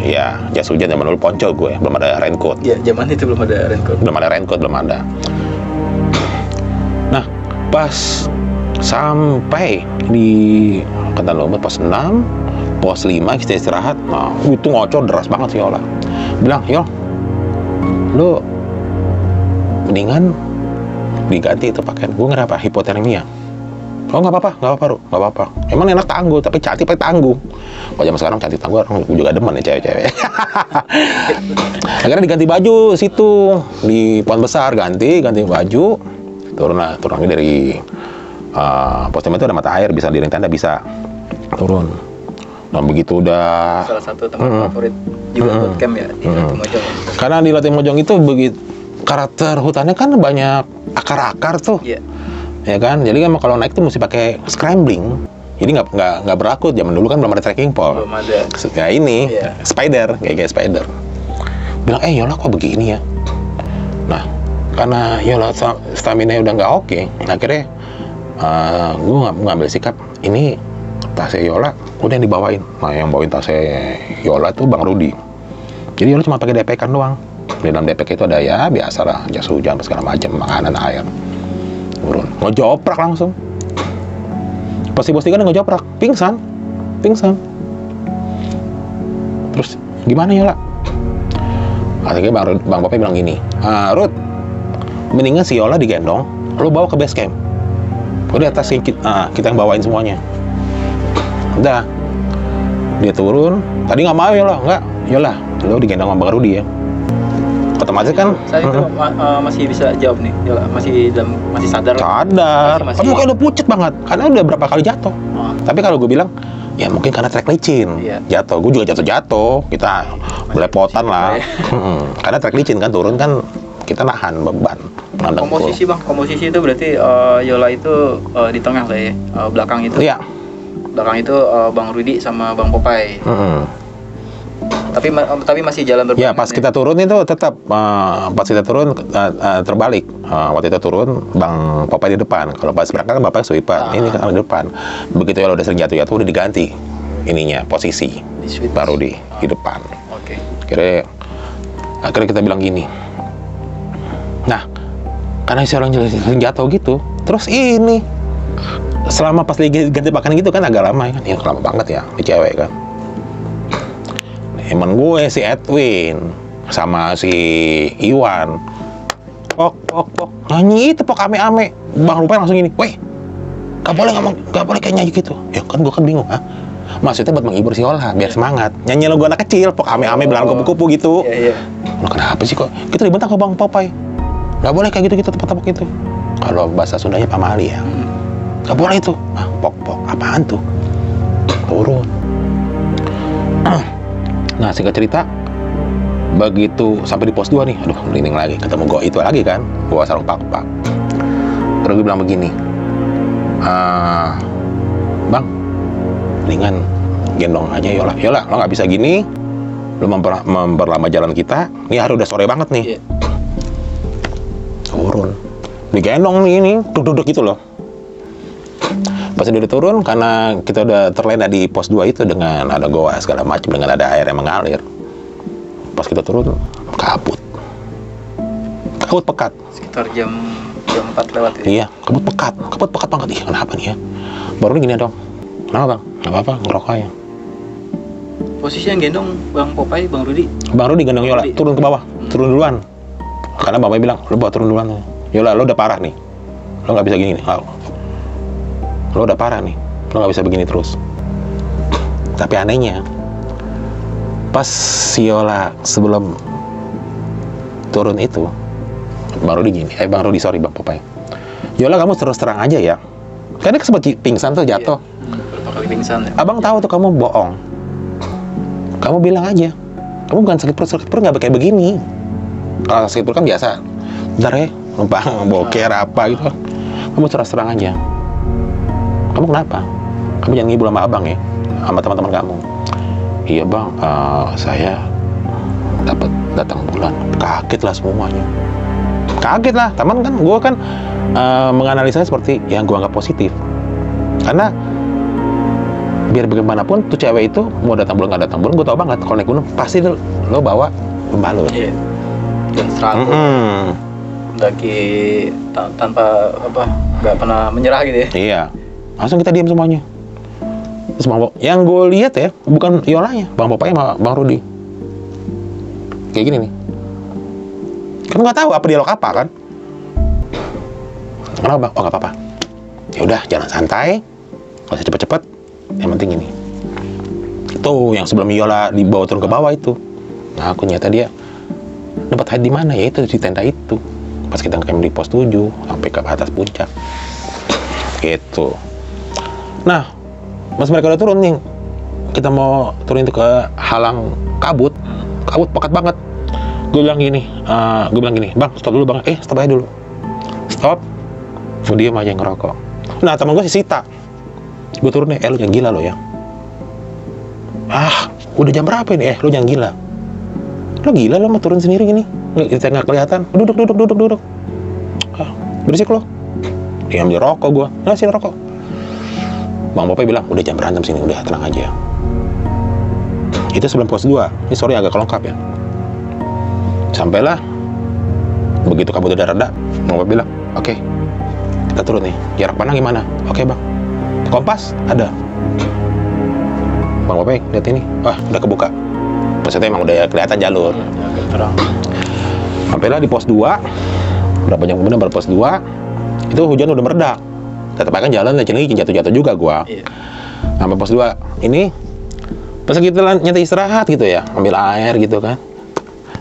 ya jas hujan zaman dulu ponco gue, belum ada raincoat. Ya, zaman itu belum ada raincoat. Belum ada. Nah, pas sampai di Ketan Lumut pos 6, pos 5 kita istirahat. Nah, itu ngocor deras banget sih Yola. Bilang, "Yol, lu mendingan diganti itu pakaian." Gue kenapa? Hipotermia. Oh, nggak apa-apa, Ru. Nggak apa-apa. Emang enak tangguh, tapi cantik pakai tangguh. Kalau zaman sekarang cantik tangguh, orang juga demen ya cewek-cewek. Akhirnya diganti baju situ di Pohon Besar, ganti baju, turun lagi dari pos 5 itu ada mata air, bisa di ring tenda bisa turun. Nah begitu udah Salah satu tempat favorit juga buat camp ya di Latimojong. Karena di Latimojong itu begitu karakter hutannya kan banyak akar-akar tuh. Iya. Ya kan, jadi kan kalau naik tuh mesti pakai scrambling, jadi nggak berakut. Zaman dulu kan belum ada trekking pole, Belum ada. ya ini Iya. spider, kayak spider. Bilang, Yola kok begini ya? Nah, karena Yola stamina udah nggak oke, akhirnya gue ngambil sikap, ini tasnya Yola udah yang dibawain. Nah, yang bawain tasnya Yola tuh Bang Rudi. Jadi Yola cuma pakai DP-kan doang. Di dalam DP itu ada ya biasalah jas hujan segala macam, makanan, air. Turun, ngejoprak langsung. Pas di pos 3 ngejoprak, pingsan. Terus gimana ya, lah? Akhirnya Bang Popai bilang gini, Rut, mendingan si Yola digendong, lu bawa ke base camp. Udah atas kita yang bawain semuanya. Udah, dia turun. Tadi nggak mau Yola, lu digendong sama Bang Rudi ya. Otomatis kan Saya itu masih bisa jawab nih, Yola, masih sadar. Kamu kayak udah pucet banget karena udah berapa kali jatuh. Tapi kalau gue bilang ya mungkin karena trek licin. Iya. Jatuh, gue juga jatuh. Kita belepotan lah. Karena trek licin kan, turun kan kita nahan beban. Komposisi itu berarti Yola itu di tengah lah ya, belakang itu. Iya. Belakang itu Bang Rudi sama Bang Popai. Tapi masih jalan berbeda. Ya pas kita turun itu tetap pas kita turun terbalik. Waktu itu turun Bang Popai di depan. Kalau pas berangkat kan Bapak sweeper. Ini kan di depan. Begitu Yola udah sering jatuh udah diganti ininya posisi. Baru di depan. Oke. Akhirnya kita bilang gini. Nah, karena si orang sering jatuh gitu, terus ini selama pas lagi ganti pakaian gitu kan agak lama kan. Ya lama banget ya, di cewek kan. Temen gue si Edwin sama si Iwan pok nyanyi itu pok ame-ame. Bang Rupai langsung gini, weh gak boleh kayak nyanyi gitu. Ya kan gue kan bingung, maksudnya buat menghibur si Yola biar semangat nyanyi lagu anak kecil pok ame-ame belang kupu-kupu gitu. Iya. Loh, kenapa sih kok kita dibentak ke Bang Popai, gak boleh kayak gitu tepuk-tepuk gitu. Kalau bahasa Sundanya pamali ya, gak boleh itu. Pok apaan tuh? Turun. Nah, singkat cerita, begitu sampai di pos 2 nih, aduh, merinding lagi, ketemu gue itu lagi kan, gue sarung pak. Terus gue bilang begini, Bang, mendingan gendong aja Yola, lo nggak bisa gini, lo memperlama jalan kita, ini hari udah sore banget nih. Iya. Turun, digendong nih, ini, duduk gitu loh. Pas udah turun, karena kita udah terlena di pos 2 itu dengan ada goa segala macam, dengan ada air yang mengalir. Pas kita turun, kabut pekat. Sekitar jam 4 lewat ya. Iya, kabut pekat banget. Ih, kenapa nih ya? Baru gini dong. Kenapa Bang? Gak apa-apa, ngerokok ya. Posisi yang gendong Bang Popai, Bang Rudi. Bang Rudi gendong Yola, turun ke bawah, turun duluan. Karena Bang Popai bilang, lo bawa turun duluan. Yola, lo udah parah nih. Lo nggak bisa gini nih. Lo udah parah nih, lo nggak bisa begini terus. Tapi anehnya, pas si Yola sebelum turun itu, Bang Rudi Popai, Yola kamu terus terang aja ya, karena sempat pingsan tuh jatuh. Berapa kali pingsan ya? Abang tahu tuh kamu bohong. Kamu bilang aja, kamu bukan sakit perut nggak kayak begini. Kalau sakit perut kan biasa, bentar ya, numpang boker apa gitu. Kamu terus terang aja. Kamu kenapa? Kamu jangan ngibul sama abang ya. sama teman-teman kamu. Iya bang, saya dapat datang bulan. Kaget lah semuanya. Kaget lah, teman kan, gue kan menganalisa seperti yang gue anggap positif. Karena biar bagaimanapun tuh cewek itu mau datang bulan nggak datang bulan, gue tau banget kalau naik gunung pasti lo bawa pembalut. Iya. Dan 100. Daki tanpa apa, nggak pernah menyerah gitu ya. Iya, langsung kita diam semuanya. Terus yang gue lihat ya, bukan Yolanya, Bang Popeye sama Bang Rudi. Kayak gini nih. Kan nggak tahu apa dialog apa kan? Kenapa bang? Oh nggak apa-apa. Ya udah, jalan santai, nggak usah cepet-cepet. Yang penting ini. Itu yang sebelum Yola dibawa turun ke bawah itu. Nah aku nyata dia dapat hide di mana ya, itu di tenda itu. Pas kita ngecamp di pos 7 sampai ke atas puncak gitu. Nah pas mereka udah turun nih, kita mau turun itu ke halang kabut pekat banget. Gue bilang gini, bang stop dulu bang, stop aja dulu, stop. Dia aja yang ngerokok. Nah temen gue si Sita, gue turun nih, lu jangan gila lo ya. Udah jam berapa ini? Lu jangan gila. Lo gila lo mau turun sendiri gini? Nggak kelihatan. Duduk. Berisik lo. Dia ambil rokok gue. Nah sini rokok. Bang Popeye bilang, udah jangan berantem sini, udah tenang aja. Itu sebelum pos 2. Ini sorry agak kelongkap ya. Sampailah. Begitu kabut udah reda, Bang Popeye bilang, oke, kita turun nih. Jarak pandang gimana? Oke bang. Kompas ada. Bang Popeye lihat ini. Wah udah kebuka. Maksudnya emang udah kelihatan jalur. Terang. Sampailah di pos 2. Berapa jam kemudian baru pos 2. Itu hujan udah meredak. Tetap akan jalan dan cenderung jatuh-jatuh juga gua. Iya. Sampai pos 2. Ini pas kita nyantai istirahat gitu ya, ambil air gitu kan.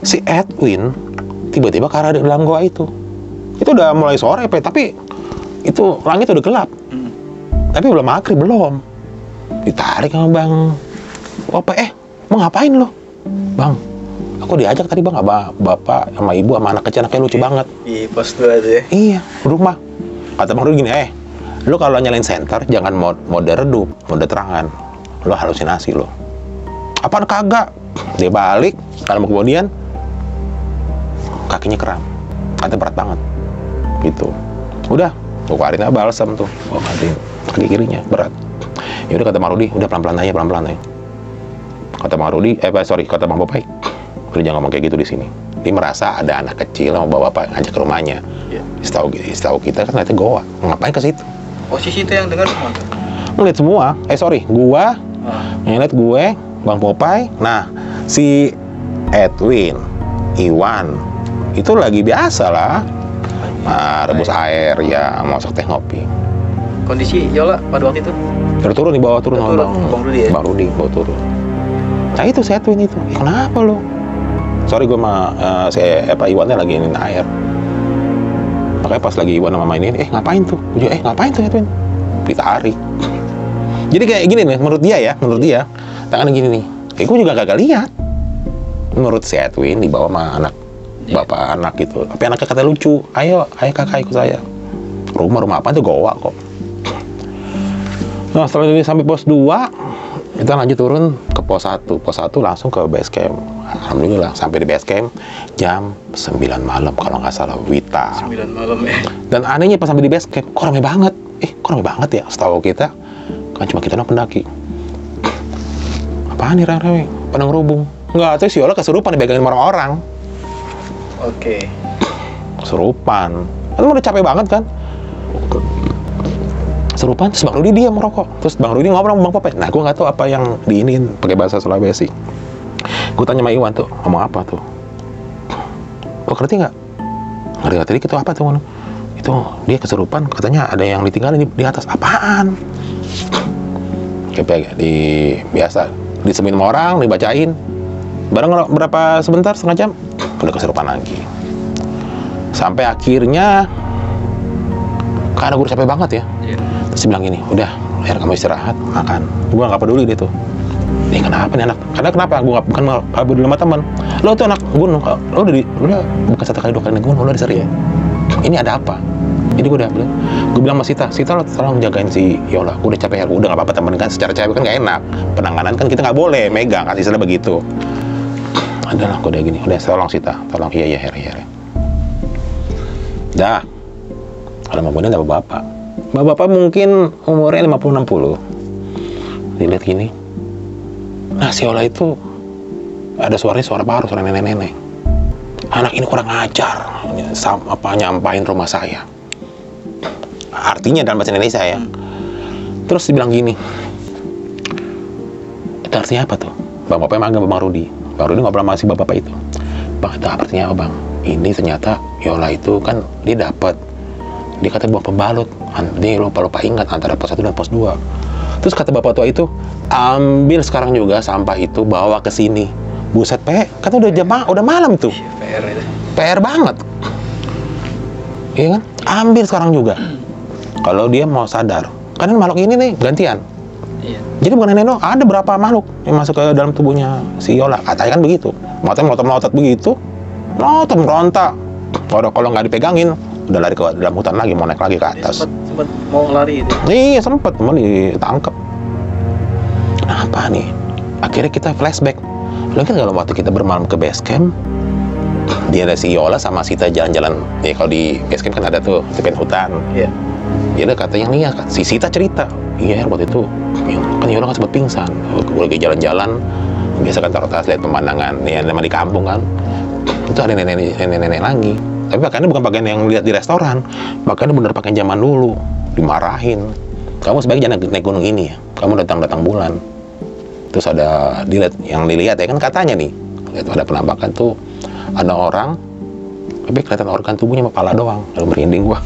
Si Edwin tiba-tiba ke arah dalam gua itu. Itu udah mulai sore, tapi itu langit udah gelap. Tapi belum maghrib, belum. Ditarik sama Bang Popeye, mau ngapain lo? Bang, aku diajak tadi bang, bapak sama ibu sama anak kecil, anaknya lucu banget. Di pos 2 aja ya? Iya, rumah. Kata Bang Rudi gini, lo kalau nyalain senter jangan mode redup, mode terangan. Lo halusinasi lo. Apaan kagak? Dia balik, dalam kemudian kakinya kram. Katanya berat banget. Gitu. Udah, gue keluarin aja balsam tuh. Gue gantiin kaki kirinya, berat. Ya udah kata Bang Rudi, udah pelan-pelan aja. Kata Bang Rudi, kata Bang Popeye, udah jangan ngomong kayak gitu di sini. Dia merasa ada anak kecil sama bapak ngajak ke rumahnya. Iya. Setahu kita kan ternyata goa. Ngapain ke situ? Posisi itu yang dengar semua tuh? Ngeliat semua. Gua ngeliat gue, Bang Popeye. Nah, si Edwin, Iwan, itu lagi biasa lah. Rebus air ya, masak teh ngopi. Kondisi Yola pada waktu itu? Baru turun di bawah, turun Bang Rudi ya? Bang Rudi bawa turun. Nah itu si Edwin itu, kenapa lo? Sorry gue sama Iwannya lagi ingin air. Makanya pas lagi Iwan sama mainin, ngapain tuh? Ngapain tuh Edwin? Ditarik. Jadi kayak gini nih, menurut dia, tangan gini nih. Gue juga kagak lihat. Menurut si Edwin dibawa sama anak, bapak anak gitu. Tapi anaknya kata lucu, ayo kakak ikut saya. Rumah apa tuh goa kok. Nah setelah ini sampai pos 2, kita lanjut turun ke pos 1. Pos 1 langsung ke base camp. Alhamdulillah sampai di base camp jam 9 malam kalau nggak salah, Wita. 9 malam ya. Dan anehnya pas sampai di base camp, kok rame banget. Kok rame banget ya? Setahu kita kan cuma kita pendaki. Apaan nih rame-rame? Pada ngerubung. Nggak, terus Yola kesurupan dipegangin orang-orang. Oke. Kesurupan. Kan udah capek banget kan? Serupan, terus Bang Rudi dia merokok. Terus Bang Rudi ngobrol sama Bang Popeye. Nah, gue nggak tahu apa yang diinin pakai bahasa Sulawesi. Gue tanya sama Iwan tuh, ngomong apa tuh? Lo ngerti nggak? Ngerti tadi itu apa tuh? Itu dia kesurupan, katanya ada yang ditinggalin di atas. Apaan? Kayak biasa disemin sama orang, dibacain. Bareng berapa sebentar, setengah jam, udah kesurupan lagi. Sampai akhirnya karena gue capek banget ya. Terus dia bilang gini, udah, akhirnya kamu istirahat, makan. Gue gak peduli dia tuh. Ini kenapa nih anak? Karena kenapa? Gue bukan peduli sama teman. Lo tuh anak gunung, lo udah bukan 1 kali 2 kali naik gunung, lo udah sering ya. Ini ada apa? Jadi gue bilang sama Sita lo tolong jagain si Yola, gue udah capek, udah nggak apa-apa temen kan, secara cewek kan nggak enak, penanganan kan kita nggak boleh megang, kan istilah begitu. Adalah gue udah gini, udah tolong Sita, tolong, iya Her. Dah, kalau mau gue ada bapak mungkin umurnya 50-60, dilihat gini, nah si Yola itu ada suara baru, suara nenek-nenek. Anak ini kurang ajar, nyampain rumah saya. Artinya dalam bahasa Indonesia ya. Terus dibilang gini, itu artinya apa tuh? Bapaknya manggil Bang Rudi ngobrol sama si bapak itu. Bang, itu artinya apa bang? Ini ternyata Yola itu kan dia kata buah pembalut. Dia lupa ingat antara pos 1 dan pos 2. Terus kata bapak tua itu, ambil sekarang juga sampah itu bawa ke sini. Buset, kata udah malam tuh. PR itu. PR banget. Iya kan? Ambil sekarang juga. Kalau dia mau sadar. Karena makhluk ini nih gantian. Iya. Jadi bukan nenek, ada berapa makhluk yang masuk ke dalam tubuhnya si Yola. Katanya kan begitu. Melotot begitu. Merontak. Kalau nggak dipegangin, udah lari ke dalam hutan lagi, mau naik lagi ke atas. Sempet mau lari itu. Iya, sempet. Mau ditangkap. Apa nih? Akhirnya kita flashback. Lalu kan kalau waktu kita bermalam ke base camp, dia ada si Yola sama Sita jalan-jalan. Ya kalau di base camp kan ada tuh tepian hutan. Iya. Dia ada katanya nih, si Sita cerita. Iya, waktu itu kan Yola kan sempat pingsan. Lagi jalan-jalan, biasa kan taruh tas lihat pemandangan. Ya nama di kampung kan. Itu ada nenek-nenek lagi. Tapi pakaiannya bukan pakaian yang lihat di restoran. Pakaiannya bener pakaian zaman dulu. Dimarahin. Kamu sebaiknya jangan naik gunung ini ya. Kamu datang bulan. Terus ada yang dilihat ya kan katanya nih, lihat ada penampakan tuh ada orang, tapi kelihatan organ tubuhnya kepala doang, lalu merinding gua.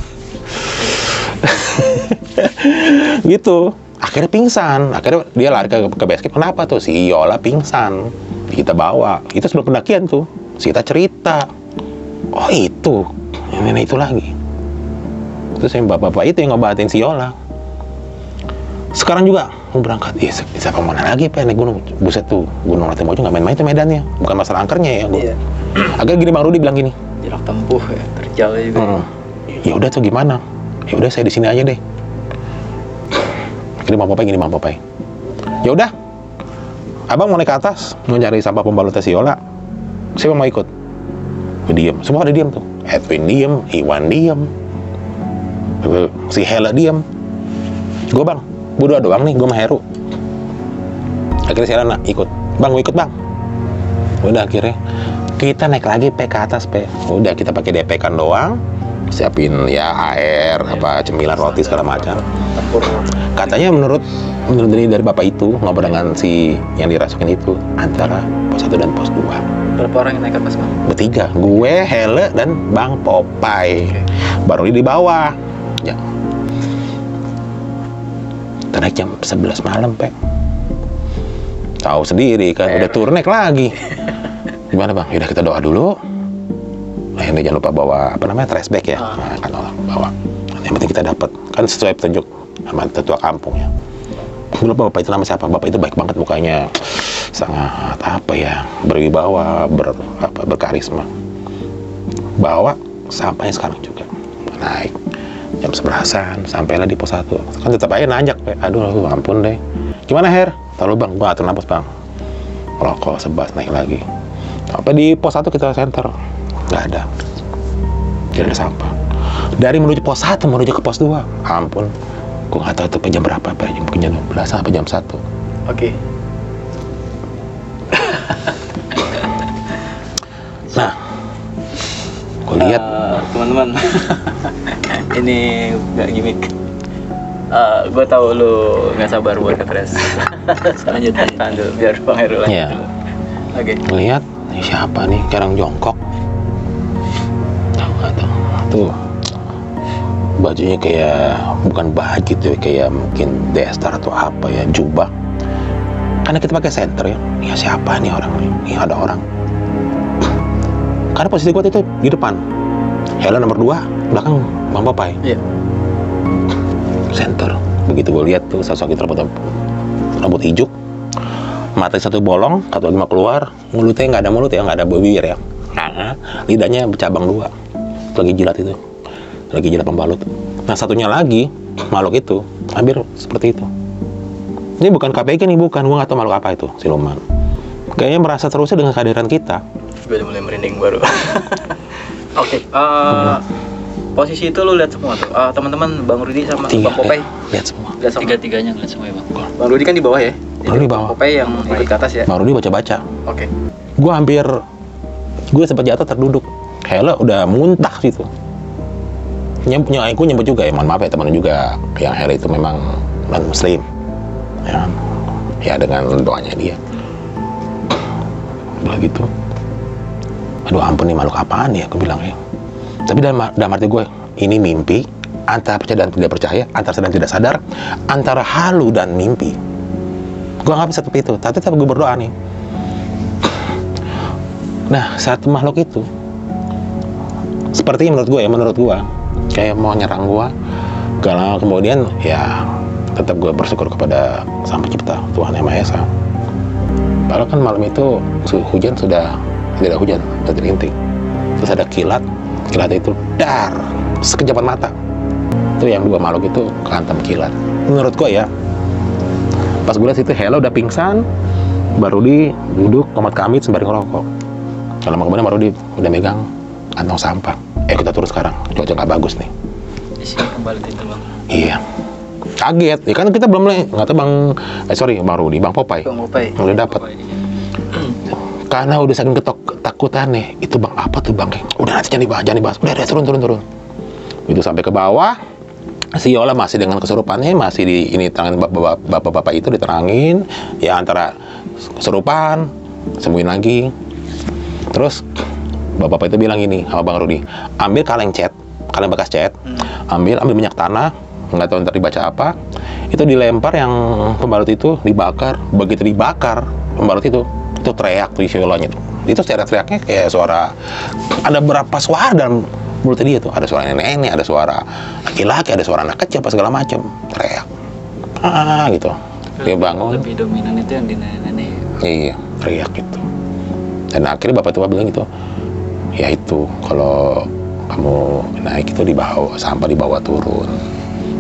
Gitu. Akhirnya pingsan. Akhirnya dia lari ke base camp. Kenapa tuh? Si Yola pingsan. Kita bawa. Itu sebelum pendakian tuh. Sita cerita. Oh itu, nenek itu lagi. Terus yang bapak-bapak itu yang ngobatin si Yola. Sekarang juga mau berangkat, siapa mana lagi naik gunung, buset tuh Gunung Latimojong nggak main-main tuh medannya, bukan masalah angkernya ya. Iya. Akhirnya gini Bang Rudi bilang gini, jarak tempuh ya, terjal juga. Ya udah tuh gimana? Ya udah saya di sini aja deh. Ini Bang Popeye. Ya udah, abang mau naik ke atas, mau cari sampah pembalut si Yola. Siapa mau ikut? Diam, semua ada diam tuh. Edwin diam, Iwan diam, si Hela diam. Gue bang, berdua doang nih, gue sama Heru. Akhirnya si Hela ikut. Bang, gue ikut bang. Udah akhirnya kita naik lagi ke atas Udah kita pakai DP kan doang. Siapin ya air, apa cemilan roti segala macam. Katanya menurut dari bapak itu ngobrol dengan si yang dirasukin itu antara pos 1 dan pos 2. Berapa orang yang naik ke atas bang? Bertiga, gue, Hele, dan Bang Popeye. Baru di bawah. Ya. Kita naik jam 11 malam, Tahu sendiri kan, udah turun naik lagi. Gimana bang? Yaudah kita doa dulu. Nah, ini jangan lupa bawa trash bag ya. Nah, kan bawa. Yang penting kita dapat kan sesuai petunjuk sama tetua kampung ya. Gue lupa bapak itu nama siapa. Bapak itu baik banget mukanya, sangat berwibawa, berkarisma. Bawa sampahnya sekarang juga. Naik jam 11-an, sampailah di pos 1. Kan tetap aja nanjak, aduh ampun deh. Gimana Her? Tahu bang, gua atur napas bang. Rokok sebas naik lagi. Sampai di pos 1 kita center, nggak ada. Tidak ada sampah. Dari menuju pos 1 menuju ke pos 2, ampun. Gua nggak tahu itu jam berapa, jam 12 sampai jam 1. Oke. Nah, gue lihat teman-teman, ini nggak gimmick. Gue tahu lu nggak sabar buat ngetres. Lanjut biar Bang Heru lanjut. Ya. Oke. Lihat siapa nih sekarang jongkok. Tahu nggak tuh? Tuh bajunya kayak bukan baju tuh, kayak mungkin daster atau apa ya, jubah. Karena kita pakai senter ya. Ya siapa nih orang nih? Ini ada orang. Karena posisi gue itu di depan, Hela nomor 2, belakang Bang Popeye. Iya. Center. Begitu gue lihat tuh sosok itu rambut hijau, mata satu bolong, satu lagi mau keluar, mulutnya nggak ada mulut ya, nggak ada bibir ya. Lidahnya bercabang 2, lagi jilat itu. lagi jilat pembalut. Nah satunya lagi makhluk itu hampir seperti itu. Ini bukan KPK nih, bukan, gua nggak tahu makhluk apa itu, siluman. Kayaknya merasa terusnya dengan kehadiran kita. Gue udah mulai merinding baru. Oke, posisi itu lu lihat semua tuh. Teman-teman Bang Rudi sama Bang Popeye lihat semua. Tiga-tiganya ngeliat semua ya Bang. Bang Rudi kan di bawah ya. Bang Rudi bawah. Popeye yang ikut ke atas ya. Bang Rudi baca-baca. Oke. Gue sempat jatuh terduduk. Hela udah muntah situ. Aku nyebut juga ya, mohon maaf ya teman juga, yang Hela itu memang non muslim ya dengan doanya dia udah gitu. Aduh ampun, nih makhluk apaan ya, aku bilang ya. Tapi dalam arti gue, ini mimpi, antara percaya dan tidak percaya, antara sadar dan tidak sadar, antara halu dan mimpi. Gue nggak bisa seperti itu, tapi gue berdoa nih. Nah satu makhluk itu seperti menurut gue kayak mau nyerang gue. Gak lama kemudian ya tetap gue bersyukur kepada Sang Pencipta, Tuhan Yang Maha Esa. Padahal kan malam itu hujan sudah tidak hujan, sudah rintik. Terus ada kilat itu dar sekejapan mata. Itu yang dua makhluk itu kehantam kilat. Menurut gue ya, pas gue lihat situ Hela udah pingsan, baru duduk komat kamit sembari ngerokok. Kalau kemudian baru udah megang kantong sampah. Kita turun sekarang, cuaca nggak bagus nih. Di sini kembali itu Bang. Iya. Kaget, ya kan kita belum mulai, nggak tahu Bang Rudi, Bang Popeye. Udah dapat. Karena udah saking ketakutan nih, itu Bang apa tuh Bang? Udah nanti jangan dibahas. Udah turun. Itu sampai ke bawah, si Yola masih dengan kesurupannya, masih di ini tangan bapak-bapak itu diterangin, ya antara kesurupan, sembuhin lagi. Terus bapak-bapak itu bilang ini sama Bang Rudi, ambil kaleng bekas cat, ambil minyak tanah, nggak tahu ntar dibaca apa, itu dilempar yang pembalut itu, dibakar. Begitu dibakar pembalut itu teriak tuh isi Yolanya tuh. Itu teriaknya kayak suara, ada berapa suara dalam mulutnya dia tuh, ada suara nenek, ada suara laki-laki, ada suara anak kecil, apa segala macam, teriak gitu. Dia bangun. Lebih dominan itu yang di nenek-nenek. Iya, teriak gitu. Dan akhirnya bapak tua bilang gitu, ya itu kalau kamu naik itu dibawa, sampah dibawa turun.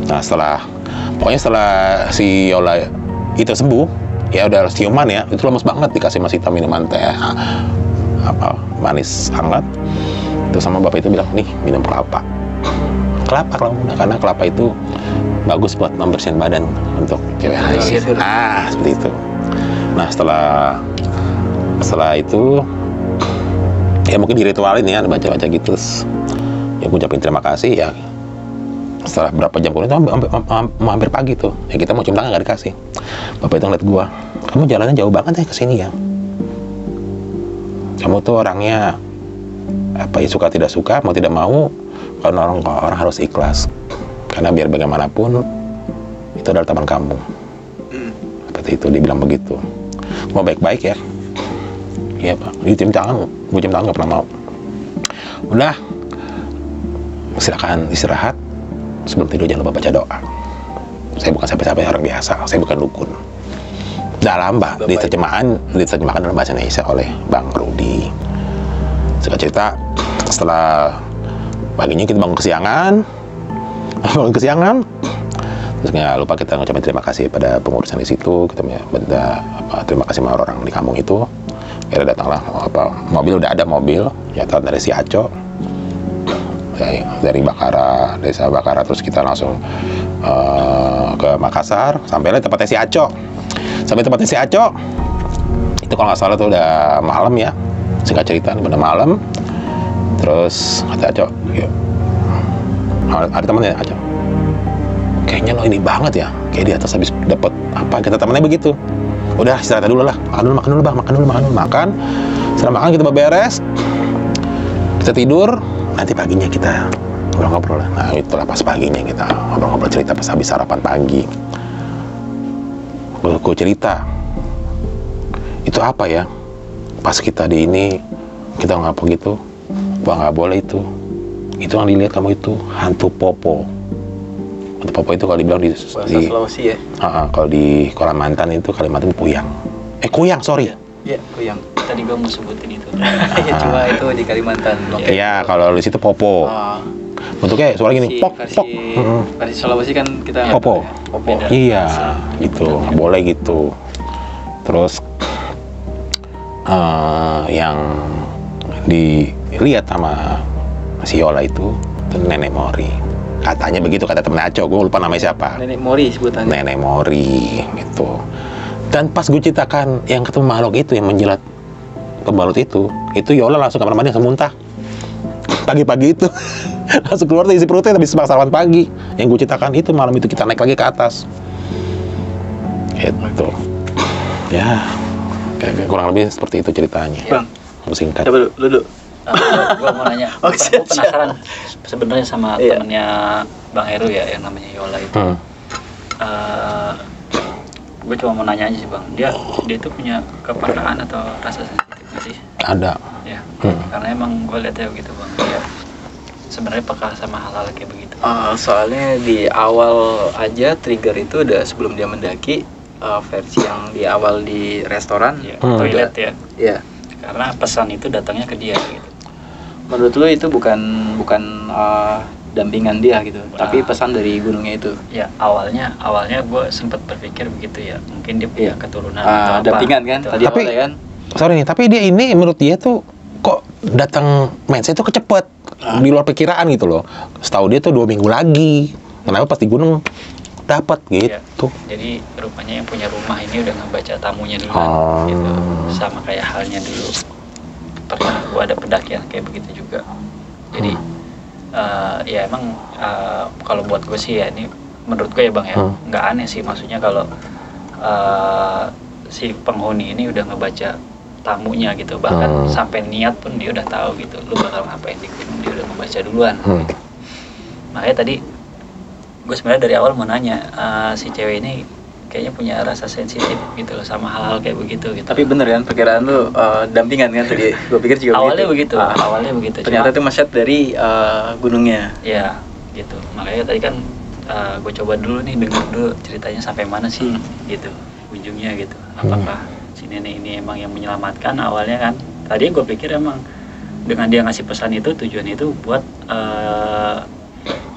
Nah setelah si Yola itu sembuh, ya udah ciuman ya, itu lemes banget, dikasih Mas Ita minuman teh manis hangat. Terus sama bapak itu bilang, nih minum kelapa kalau muda, karena kelapa itu bagus buat membersihkan badan untuk cewek hamil. Seperti itu. Nah setelah itu ya mungkin diritualin ya, baca-baca gitu, terus ya ngucapin terima kasih ya. Setelah berapa jam kemudian hampir pagi tuh ya, kita mau cium tangan nggak dikasih. Bapak itu ngeliat gua, kamu jalannya jauh banget ya kesini ya, kamu tuh orangnya apa ya, suka tidak suka, mau tidak mau, kalau orang harus ikhlas, karena biar bagaimanapun itu adalah teman kamu. Seperti itu dibilang begitu. Mau baik-baik ya. Iya Pak, gue cium tangan nggak pernah mau. Udah, silakan istirahat. Sebelum tidur jangan lupa baca doa. Saya bukan siapa-siapa, orang biasa, saya bukan dukun. Dalam diterjemahkan dalam bahasa Indonesia oleh Bang Rudi. Singkat cerita, setelah paginya kita bangun kesiangan, terus nggak lupa kita ngucapin terima kasih pada pengurusan di situ. Kita terima kasih sama orang di kampung itu. Akhirnya datanglah mobil, udah ada mobil jatuh dari si Aco, dari desa Bakara, terus kita langsung ke Makassar, sampailah tempatnya si Aco. Sampai tempatnya si Aco itu kalau nggak salah tuh udah malam ya, singkat cerita udah malam. Terus kata Aco, yuk, ada temennya Aco, kayaknya lo ini banget ya, kayak di atas habis dapet apa, kita temennya begitu. Udah istirahat dulu lah, makan dulu bang. Setelah makan kita beres, kita tidur, nanti paginya kita ngobrol-ngobrol. Nah itulah pas paginya kita ngobrol-ngobrol, cerita pas habis sarapan pagi. Gue cerita itu apa ya, pas kita di ini kita ngapa gitu, gua nggak boleh itu yang dilihat kamu itu hantu popo. Hantu popo itu kalau dibilang di Sulawesi ya. Kalau di Kalimantan itu Kuyang. Kuyang, sorry. Iya, Kuyang. Tadi gua mau sebutin itu. Ya cuma itu di Kalimantan. Iya, kalau di situ popo. bentuknya suara gini, pok, pok. Versi Sulawesi kan kita Popo. Popo. Iya, gitu, nggak boleh gitu. Terus yang dilihat sama si Yola itu Nenek Mori. Katanya begitu kata temen Aco, gue lupa namanya siapa. Nenek Mori sebutannya. Nenek Mori, gitu. Dan pas gue ceritakan yang ketemu makhluk itu yang menjilat pembalut itu Yola langsung kamar mandi langsung muntah. Pagi-pagi itu langsung keluar dari isi perutnya habis sarapan pagi. Yang gue ceritakan itu malam itu kita naik lagi ke atas. Gitu. Ya, kayak kurang lebih seperti itu ceritanya. Bang, Singkat. coba dulu. Gue mau nanya, Oh, gue penasaran sebenarnya sama Iya. temennya Bang Heru ya, yang namanya Yola itu. Gue cuma mau nanya aja sih Bang, dia itu punya kepekaan atau rasa sensitif nggak sih? Ada. Ya, karena emang gue lihatnya begitu Bang, dia sebenarnya peka sama hal-hal kayak begitu. Soalnya di awal aja trigger itu udah sebelum dia mendaki, versi yang di awal di restoran. Ya, toilet ya. Iya. Karena pesan itu datangnya ke dia gitu. Menurut lu itu bukan dampingan dia gitu, tapi pesan dari gunungnya itu. Ya awalnya gue sempat berpikir begitu ya, mungkin dia punya keturunan atau apa. Dampingan kan gitu. tadi Tapi- awalnya kan. Sorry nih, tapi dia ini menurut dia tuh kok datang mindset itu kecepet di luar perkiraan gitu loh. Setahu dia tuh 2 minggu lagi. Kenapa pas di gunung dapat Iya. gitu? Jadi rupanya yang punya rumah ini udah ngebaca tamunya duluan Oh. gitu. Sama kayak halnya dulu pernah gua ada pendakian kayak begitu juga. Jadi ya emang kalau buat gue sih ya ini menurut gue ya Bang ya nggak aneh sih, maksudnya kalau si penghuni ini udah ngebaca tamunya gitu, bahkan sampai niat pun dia udah tahu gitu, lu bakal ngapain di gunung, dia udah ngebaca duluan. Makanya tadi gue sebenarnya dari awal mau nanya, si cewek ini kayaknya punya rasa sensitif gitu loh sama hal-hal kayak begitu gitu. Tapi bener kan perkiraan lu dampingan kan tadi. Gue pikir juga awalnya begitu. Awalnya begitu. Ternyata itu masyad dari gunungnya. Ya gitu. Makanya tadi kan gue coba dulu nih, dengar dulu ceritanya sampai mana sih gitu ujungnya gitu. Apakah si nenek ini emang yang menyelamatkan awalnya kan? Tadi gue pikir emang dengan dia ngasih pesan itu tujuan itu buat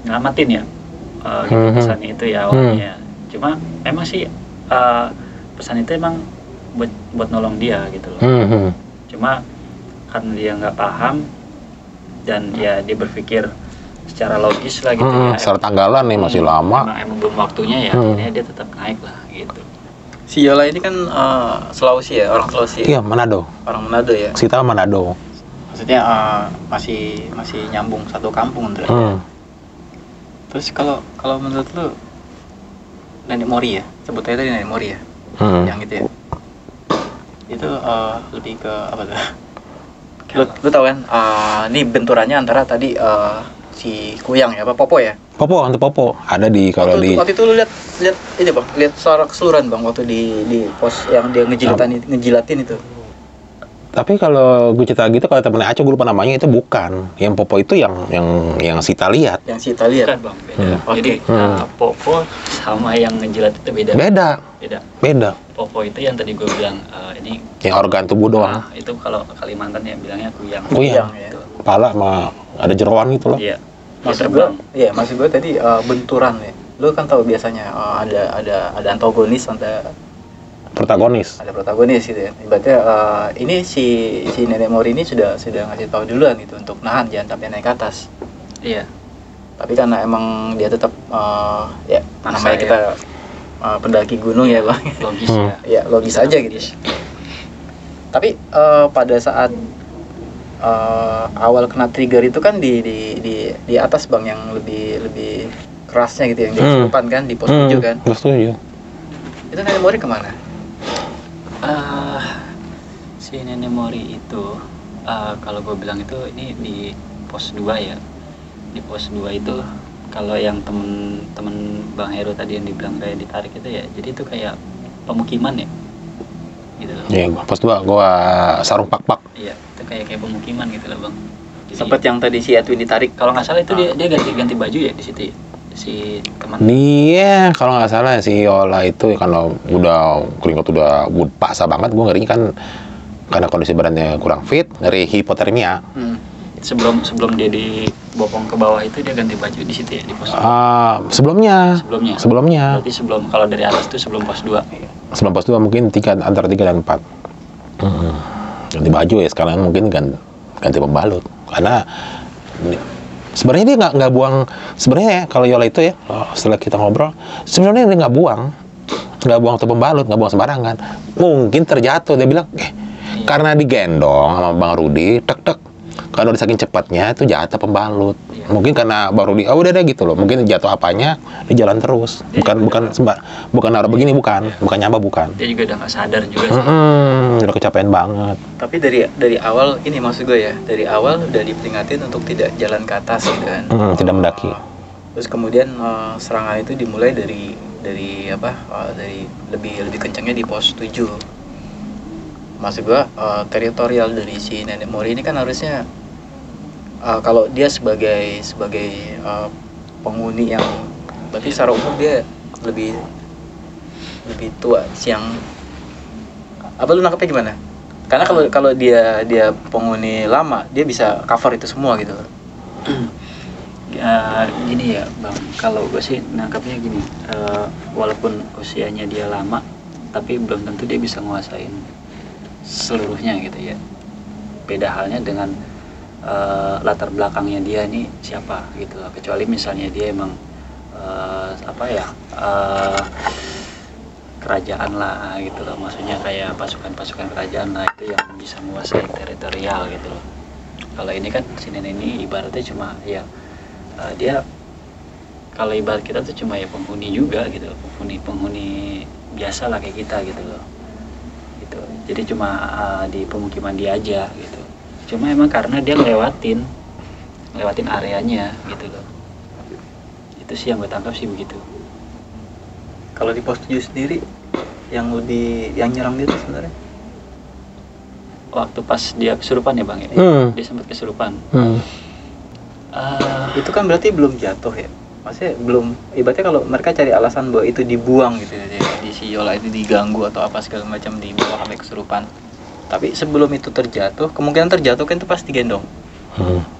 nyelamatin ya gitu, pesan itu ya awalnya. Cuma emang sih pesan itu emang buat nolong dia gitu loh. Cuma karena dia nggak paham dan ya dia berpikir secara logis lah gitu ya. Secara tanggalan nih masih lama. Emang belum waktunya ya, akhirnya dia tetap naik lah gitu. Si Yola ini kan Sulawesi ya, orang Sulawesi. Iya, Manado. Orang Manado ya. Kita Manado. Maksudnya masih nyambung satu kampung gitu. Terus kalau menurut lu Nenek Mori ya, sebutnya tadi Nenek Mori ya, yang itu ya, itu lebih ke apa tuh? Lu tahu kan, ini benturannya antara tadi si Kuyang ya, apa Popo ya? Popo, hantu Popo ada di kalau di. Waktu itu lu lihat ini Bang, lihat suara keseluruhan Bang waktu di pos yang dia ngejilatin itu. Tapi kalau gue cerita gitu, kalau temennya Aco gue lupa namanya, itu bukan. Yang Popo itu yang Sita lihat. Yang si Italia. Bukan Bang, beda. Jadi Popo sama yang ngejilat itu beda. Beda. Popo itu yang tadi gue bilang ini Yang organ tubuh doang. itu kalau Kalimantan ya bilangnya kuyang. Kuyang. ya. Kepala sama ada jeroan gitu loh. Iya. Maksud gue tadi benturan ya. Lu kan tahu biasanya ada antagonis, ada Protagonis. protagonis gitu ya. Ibaratnya ini si Nenek Mori ini sudah ngasih tahu duluan gitu untuk nahan jangan sampai naik ke atas. Iya. Tapi karena emang dia tetap ya Maksa namanya ya. kita pendaki gunung ya Bang. Logis ya. Ya logis aja gitu. Tapi pada saat awal kena trigger itu kan di atas Bang yang lebih kerasnya gitu, yang di depan kan di pos 7 kan. Pos 7. Itu Nenek Mori kemana? Si Nenek Mori itu kalau gue bilang itu ini di pos 2 ya. Di pos 2 itu kalau yang temen Bang Heru tadi yang dibilang kayak ditarik itu ya, jadi itu kayak pemukiman ya gitu loh. Iya, pos 2 gua sarung pak-pak. Iya, itu kayak pemukiman gitu loh Bang. Jadi, Sempet yang tadi si Edwin ditarik. kalau nggak salah itu dia ganti baju ya di situ ya? Si teman. Dia kalau nggak salah si Yola itu kalau udah keringat udah basah banget, gue ngerinya kan karena kondisi badannya kurang fit, ngeri hipotermia. Sebelum dia dibopong ke bawah itu dia ganti baju di situ ya, di pos 2. Sebelumnya. Berarti kalau dari atas itu sebelum pos 2. Sebelum pos 2 mungkin antara 3 dan 4. Ganti baju ya, sekarang mungkin ganti pembalut. Karena sebenarnya dia nggak buang, sebenarnya ya, kalau Yola itu ya, setelah kita ngobrol, sebenarnya dia nggak buang tuh pembalut, nggak buang sembarangan. Mungkin terjatuh, dia bilang, karena digendong sama Bang Rudi, tek. Kalau saking cepatnya itu jatuh pembalut. Mungkin karena Bang Rudi, udah gitu loh. Mungkin jatuh apanya, di jalan terus. Bukan naruh begini, bukan nyamba, bukan. Dia juga udah nggak sadar juga sih. Udah kecapean banget. Tapi dari awal ini maksud gue ya, dari awal udah diperingatin untuk tidak jalan ke atas gitu kan. Tidak mendaki. Terus kemudian serangan itu dimulai dari lebih kencangnya di pos 7. Maksud gue teritorial dari si Nenek Mori ini kan harusnya kalau dia sebagai penghuni yang berarti secara umum dia lebih tua, yang apa lu nangkepnya gimana? Karena kalau dia penghuni lama, dia bisa cover itu semua gitu. Gini ya Bang, kalau gue sih nangkapnya gini, walaupun usianya dia lama, tapi belum tentu dia bisa nguasain seluruhnya gitu ya. Beda halnya dengan latar belakangnya dia ini siapa gitu loh. Kecuali misalnya dia emang kerajaan lah gitu loh, maksudnya kayak pasukan kerajaan lah, itu yang bisa menguasai teritorial gitu loh. Kalau ini kan si nenek ini ibaratnya cuma ya dia, kalau ibarat kita tuh cuma ya penghuni juga gitu loh, penghuni biasa lah kayak kita gitu loh gitu. Jadi cuma di pemukiman dia aja gitu, cuma emang karena dia lewatin areanya gitu loh. Itu sih yang gue tangkap sih begitu. Kalau di pos 7 sendiri yang nyerang dia tuh sebenarnya waktu pas dia kesurupan ya Bang ya. Dia sempat kesurupan. Itu kan berarti belum jatuh ya, maksudnya belum, ibaratnya kalau mereka cari alasan bahwa itu dibuang gitu ya, di si Yola itu diganggu atau apa segala macam, dibawa sampai kesurupan. Tapi sebelum itu terjatuh, kemungkinan terjatuh kan itu pasti gendong.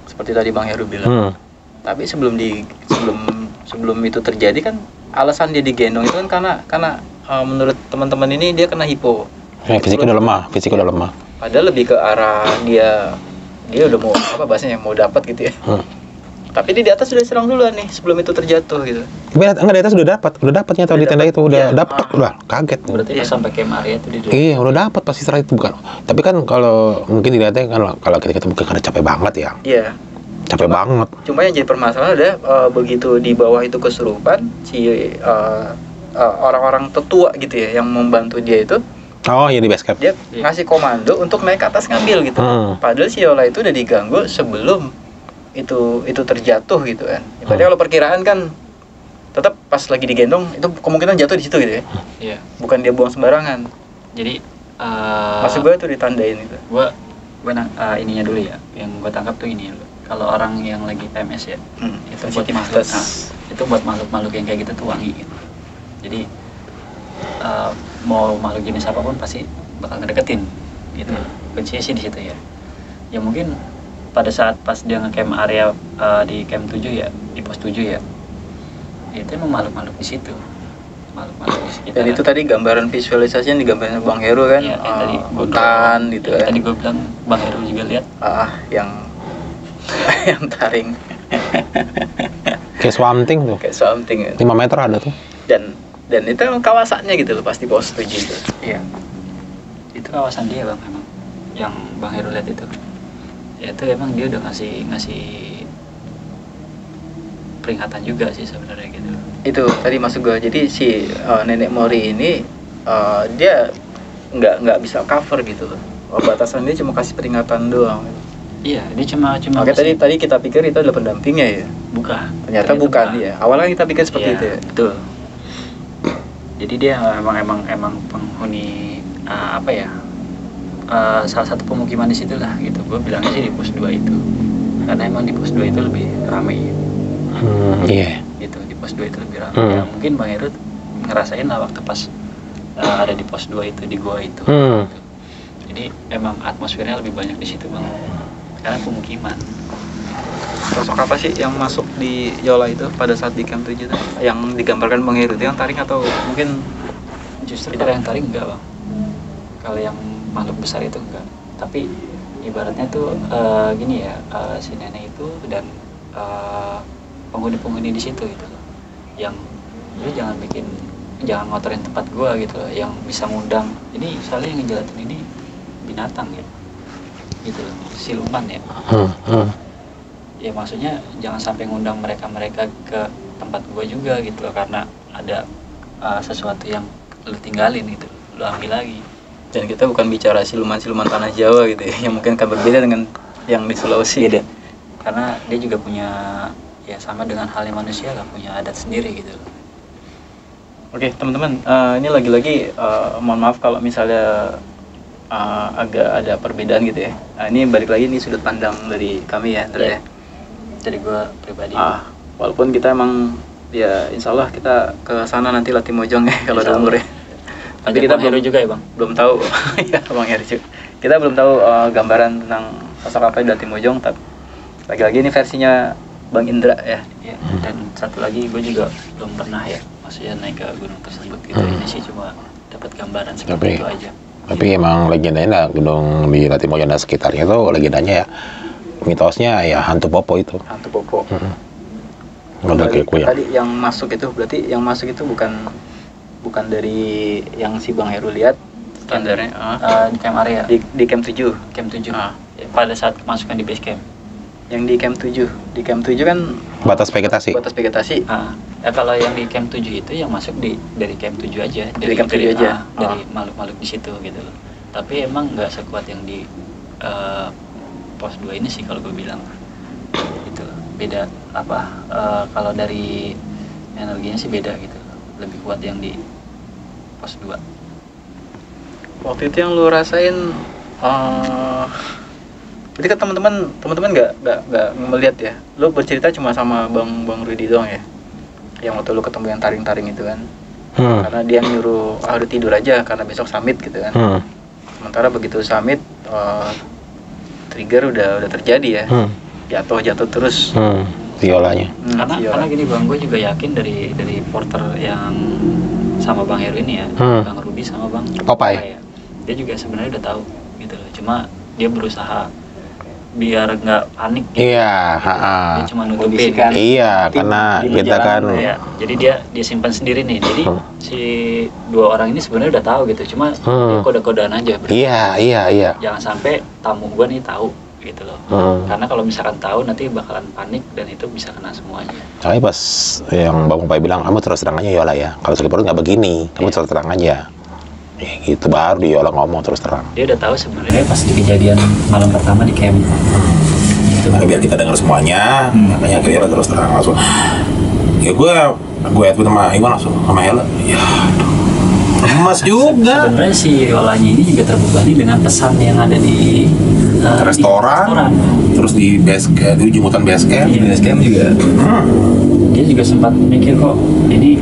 Seperti tadi Bang Heru bilang. Tapi sebelum itu terjadi kan, alasan dia digendong itu kan karena menurut teman-teman ini dia kena hipo. Fisiknya udah lemah. Padahal lebih ke arah dia udah mau bahasanya mau dapat gitu ya. Tapi dia di atas sudah serang duluan nih sebelum itu terjatuh gitu. Enggak, di atas udah dapatnya atau di tenda itu udah dapat, udah kaget. Berarti pas sampai camp area itu dia. Iya, udah dapat pasti setelah itu, bukan. Tapi kan kalau mungkin dilihatnya kan kalau kita ketemu karena capek banget ya. Iya. Capek banget. Cuma yang jadi permasalahan ada begitu di bawah itu kesurupan, si orang-orang tetua gitu ya yang membantu dia itu. Oh iya, di base camp. Dia ngasih komando untuk naik ke atas ngambil gitu. Padahal si Yola itu udah diganggu sebelum itu terjatuh gitu kan. Berarti kalau perkiraan kan tetap pas lagi digendong itu kemungkinan jatuh di situ gitu ya. Iya. Bukan dia buang sembarangan. Jadi maksud gue tuh ditandain itu. Gue ininya dulu ya. Yang gue tangkap tuh ini dulu. Kalau orang yang lagi PMS ya, itu buat makhluk, itu buat makhluk yang kayak gitu tuh wangi gitu. Jadi mau makhluk jenis apapun pasti bakal ngedeketin gitu. Kuncinya sih di situ ya. Ya mungkin pada saat pas dia nge-camp area di camp 7 ya, di pos 7 ya, itu emang makhluk-makhluk di situ. Makhluk-makhluk di sekitar. Dan itu tadi gambaran visualisasi yang digambarin Bang Heru kan, ya, tadi hutan gitu kan. Tadi gue bilang Bang Heru juga lihat. Yang taring. Kayak something tuh. Kayak something. 5 meter ada tuh. Dan itu emang kawasannya gitu loh, pasti pos 7 itu. Iya. Itu kawasan dia Bang emang. Yang Bang Heru lihat itu. Ya itu emang dia udah ngasih peringatan juga sih sebenarnya gitu. Itu tadi maksud gue. Jadi si Nenek Mori ini dia nggak bisa cover gitu loh. Batasan dia cuma kasih peringatan doang. Iya, dia cuma Oke, tadi kita pikir itu adalah pendampingnya ya. Bukan. Ternyata bukan ya. Awalnya kita pikir seperti itu ya. Betul. Jadi dia emang penghuni salah satu pemukiman di situ lah gitu. Gue bilangnya sih di pos 2 itu. Karena emang di pos 2 itu lebih ramai. Iya. Gitu, di pos 2 itu lebih ramai. Ya mungkin Bang Heru ngerasain lah waktu pas ada di pos 2 itu, di gua itu. Gitu. Jadi emang atmosfernya lebih banyak di situ Bang. karena pemukiman. Sosok apa sih yang masuk di Yola itu pada saat di Camp 7 itu? Yang digambarkan Bang Heru itu yang taring atau mungkin Justru kalau yang taring enggak bang, kalau yang makhluk besar itu enggak. Tapi ibaratnya tuh gini ya, si nenek itu dan penghuni-penghuni di situ gitu loh, yang lu jangan ngotorin tempat gua gitu loh, yang bisa ngundang. Ini soalnya yang ngejelatin ini binatang ya, gitu loh, siluman ya. Ya maksudnya jangan sampai ngundang mereka ke tempat gua juga gitu loh, karena ada sesuatu yang lu tinggalin gitu, lu ambil lagi. dan kita bukan bicara siluman-siluman tanah Jawa gitu ya, yang mungkin akan berbeda dengan yang di Sulawesi. Beda. Karena dia juga punya, ya sama dengan halnya manusia lah, punya adat sendiri gitu. Oke teman-teman, ini lagi-lagi mohon maaf kalau misalnya agak ada perbedaan gitu ya. Ini balik lagi, ini sudut pandang dari kami ya, Ndra ya. Dari gua pribadi. Walaupun kita emang ya insya Allah kita ke sana nanti Latimojong ya kalau ada umur ya. Tapi kita belum juga ya bang. Belum tahu ya Bang Heru juga. Kita belum tahu gambaran tentang sosok apa di Latimojong. Tapi lagi-lagi ini versinya Bang Indra ya. Ya. Dan satu lagi gue juga belum pernah ya, maksudnya naik ke gunung tersebut gitu. Ini sih cuma dapat gambaran seperti itu aja. Tapi emang legendanya gunung di Latimojong dan sekitarnya tuh legendanya ya, mitosnya ya hantu Popo itu. Hantu Popo. Tadi yang masuk itu berarti yang masuk itu bukan dari yang si Bang Heru lihat standarnya di camp area di camp 7. Camp 7. Ya, pada saat kemasukan di base camp. Yang di camp 7 kan batas vegetasi. Ya kalau yang di camp 7 itu yang masuk dari camp 7 aja, dari camp 7 aja. Dari makhluk-makhluk di situ gitu loh. Tapi emang nggak sekuat yang di pos 2 ini sih kalau gue bilang. Gitu loh. Beda kalau dari energinya sih beda gitu. Lebih kuat yang di pos 2. Waktu itu yang lu rasain berarti kan teman-teman nggak melihat ya, lu bercerita cuma sama Bang Rudi doang ya, yang waktu lu ketemu yang taring-taring itu kan. Karena dia nyuruh udah tidur aja karena besok summit gitu kan. Sementara begitu summit trigger udah terjadi ya. Jatuh terus Violanya. Karena gini bang, gue juga yakin dari porter yang sama Bang Heru ini ya, Bang Rudi sama Bang Popeye. Ya, dia juga sebenarnya udah tahu gitu loh, cuma dia berusaha biar nggak panik gitu. Iya, Dia cuma nutupin. Iya, karena kita kan ya, jadi dia simpan sendiri nih. Jadi si dua orang ini sebenarnya udah tahu gitu, cuma dia kode-kodean aja. Iya. Jangan sampai tamu gua nih tahu gitu loh. Karena kalau misalkan tahu nanti bakalan panik dan itu bisa kena semuanya. Tapi pas yang Bang Popeye bilang, kamu terus terang aja Yola ya. Kalau sakit perut nggak begini, kamu terus terang aja. Ya gitu, baru di Yola ngomong terus terang. Dia udah tahu sebenarnya pas di kejadian malam pertama di camp. Gitu. Biar kita dengar semuanya, makanya ke Yola terus terang langsung. Ya gue sama Iwan langsung sama Yola. Ya, emas juga. Sebenarnya si Yolanya ini juga terbebani dengan pesan yang ada di restoran. Terus di base camp, di ujung hutan base camp. Di base camp juga. Dia juga sempat mikir kok ini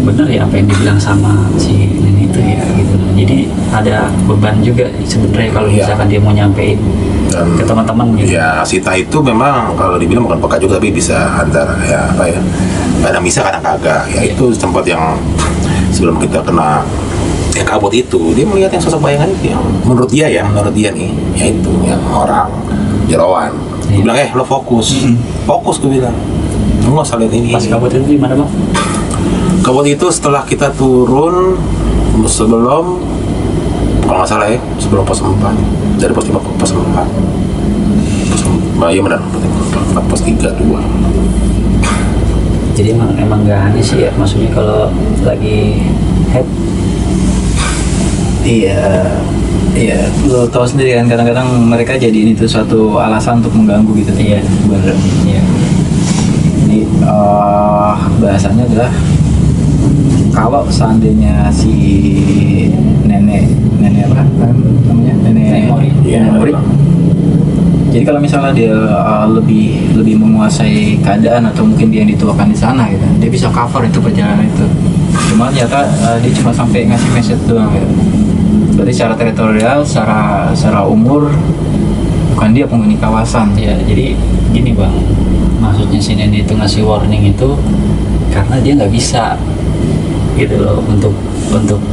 benar ya apa yang dibilang sama si ini itu ya gitu. Jadi ada beban juga sebenarnya kalau misalkan dia mau nyampein ke teman-teman gitu. Ya Sita itu memang kalau dibilang bukan peka juga, tapi bisa antara ya apa ya, kadang bisa kadang kagak. Ya itu tempat yang sebelum kita kena yang kabut itu, dia melihat yang sosok bayangan itu yang menurut dia nih, ya itu yang orang jeroan. Gue bilang lo fokus gue bilang, lu nggak usah lihat ini. Pas kabut itu di mana bang? Kabut itu setelah kita turun sebelum, kalau nggak salah ya, sebelum pos 4, dari pos 5 ke pos 4. Iya benar, pos 3, 2. Jadi emang nggak aneh sih ya, maksudnya kalau lagi head. Iya, lo tahu sendiri kan kadang-kadang mereka jadiin itu suatu alasan untuk mengganggu gitu. Iya, bener. Iya. Ini bahasanya adalah kalau seandainya si nenek apa namanya nenek Mori. Jadi kalau misalnya dia lebih menguasai keadaan atau mungkin dia yang dituakan di sana gitu, dia bisa cover itu perjalanan itu. Cuma ternyata dia cuma sampai ngasih message doang gitu. Berarti secara teritorial, secara umur bukan bukan dia penghuni kawasan. Ya, jadi gini bang, maksudnya si Nenek itu ngasih warning itu karena dia nggak bisa gitu loh untuk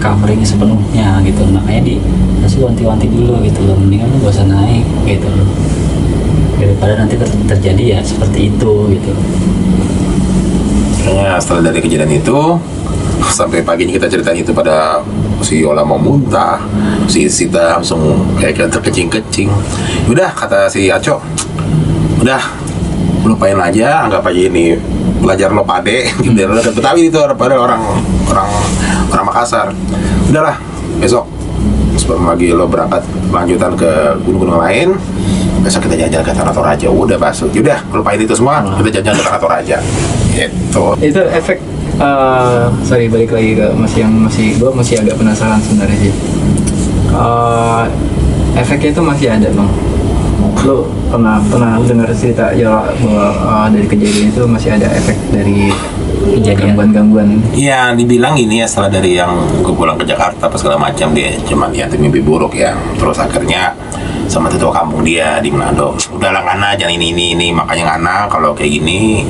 covering sepenuhnya gitu, makanya dikasih wanti-wanti dulu gitu loh, mendingan lu gak usah naik gitu loh, daripada nanti terjadi ya seperti itu gitu. Kayaknya setelah dari kejadian itu sampai paginya kita ceritain itu pada si Yola mau muntah, si Sita langsung kayak terkecing-kecing. Udah kata si Aco, udah lupain aja, anggap aja ini belajar lo pade gitu ya. Lo Betawi itu pada orang Makassar. Udahlah, besok sebelum lagi lo berangkat lanjutan ke gunung-gunung lain, besok kita jalan ke Tanah Toraja. Udah basuh, udah lupain itu semua, kita jalan ke Tanah Toraja gitu. Itu efek sorry, balik lagi ke gue masih agak penasaran sebenarnya sih. Efeknya itu masih ada bang. Lo pernah dengar cerita ya bahwa dari kejadian itu masih ada efek dari gangguan-gangguan? Iya, dibilang ini ya setelah dari yang gue pulang ke Jakarta pas segala macam, dia cuman ya mimpi buruk ya. Terus akhirnya sama tetua kampung dia di Manado, udahlah Ngana jangan ini, makanya Ngana kalau kayak gini